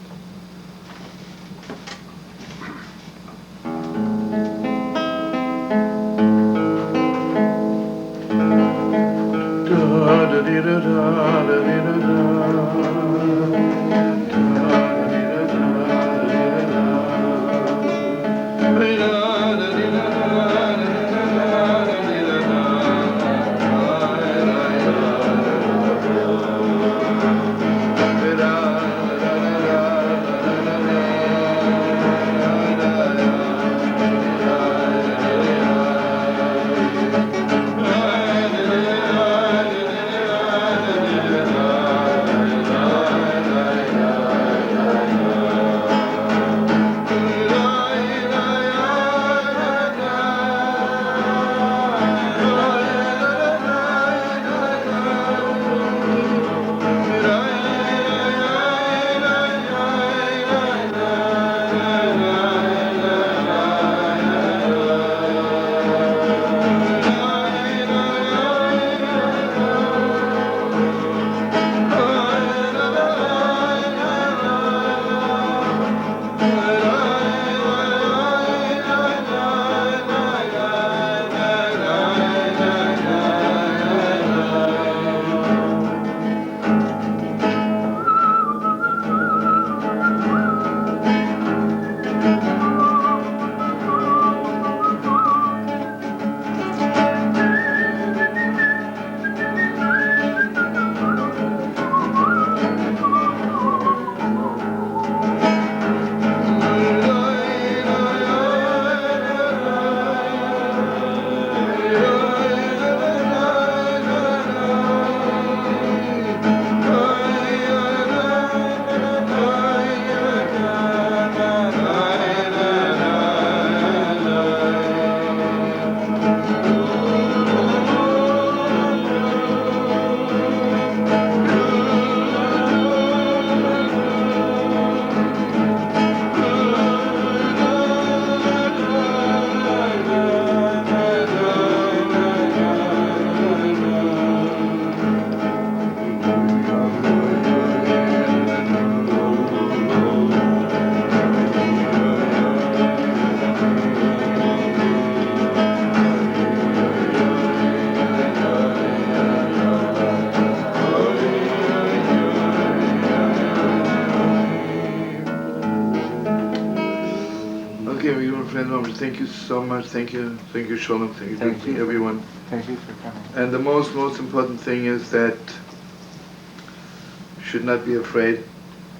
Mamesh, thank you so much. Thank you, Shlomo. Thank you, Thank you. everyone. Thank you for coming. And the most important thing is that we should not be afraid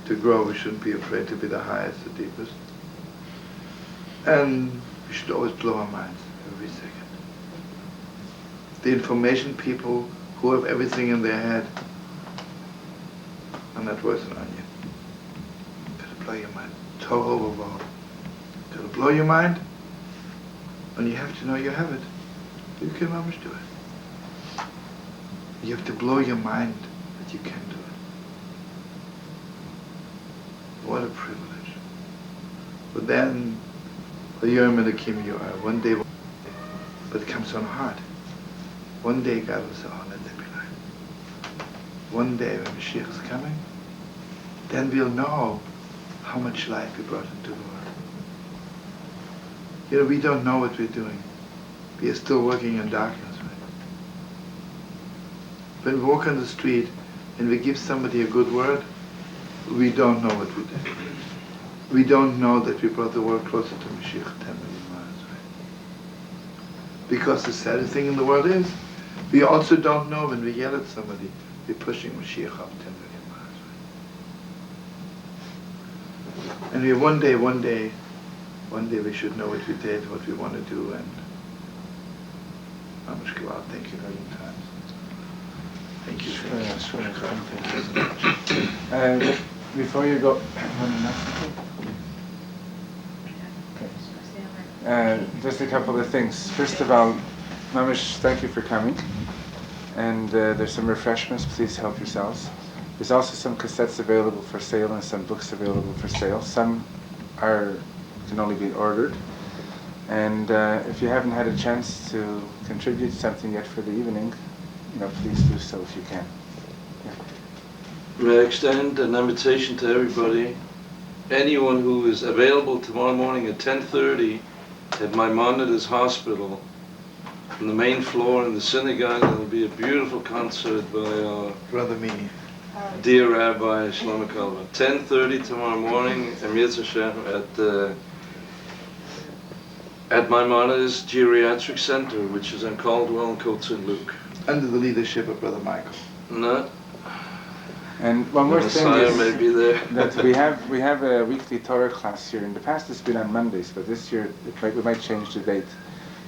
to grow. We shouldn't be afraid to be the highest, the deepest. And we should always blow our minds every second. The information people who have everything in their head are not worth an onion. Gotta blow your mind. Total overload. Gotta blow your mind, and you have to know you have it. You can almost do it. You have to blow your mind that you can do it. What a privilege. But then, the Yom Elokim you are, one day, but it comes on hard. One day God will say, oh, let there be light. One day when Mashiach is coming, then we'll know how much light we brought into the world. You know, we don't know what we're doing. We are still working in darkness, right? When we walk on the street and we give somebody a good word, we don't know what we did. We don't know that we brought the world closer to Mashiach 10 million miles, right? Because the saddest thing in the world is, we also don't know when we yell at somebody, we're pushing Mashiach up 10 million miles, right? And we one day we should know what we did, what we want to do, and Mamesh gevalt, thank you a million times. Thank you. Thank you. Before you go, just a couple of things. First of all, Mamesh, thank you for coming. And there's some refreshments. Please help yourselves. There's also some cassettes available for sale and some books available for sale. Some can only be ordered. And if you haven't had a chance to contribute something yet for the evening, please do so if you can. Yeah. May I extend an invitation to everybody, anyone who is available tomorrow morning at 10:30 at Maimonides Hospital, on the main floor in the synagogue. There will be a beautiful concert by our Brother Mini. dear Rabbi Shlomo. 10:30 tomorrow morning, Emir Hashem, at Maimonides Geriatric Center, which is on Caldwell and Coates and Luke. Under the leadership of Brother Michael. No. And one more thing Messiah may be there. that we have a weekly Torah class here. In the past it's been on Mondays, but this year we might change the date.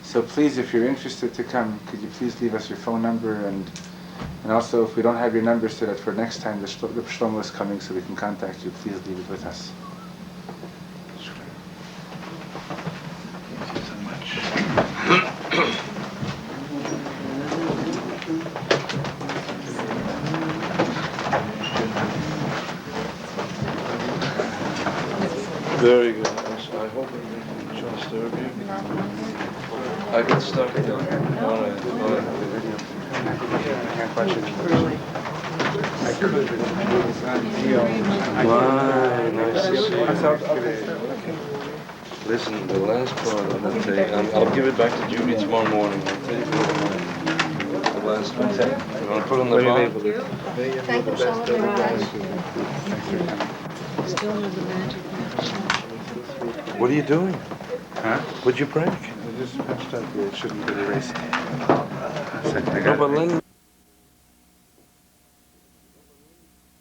So please, if you're interested to come, could you please leave us your phone number, and also if we don't have your number so that for next time the Shlomo is coming so we can contact you, please leave it with us. Thank you so much. Very good. I hope I didn't disturb you. I could start it. All right. I can't watch it. I could. Wow, nice to see you. Listen, the last part I'm going to take, I'll give it back to Judy tomorrow morning. I'll take the last one. You want to put on the bottom? Thank you so much. What are you doing? Huh? What'd you break? I just patched up here. It shouldn't be erased. No, but Len...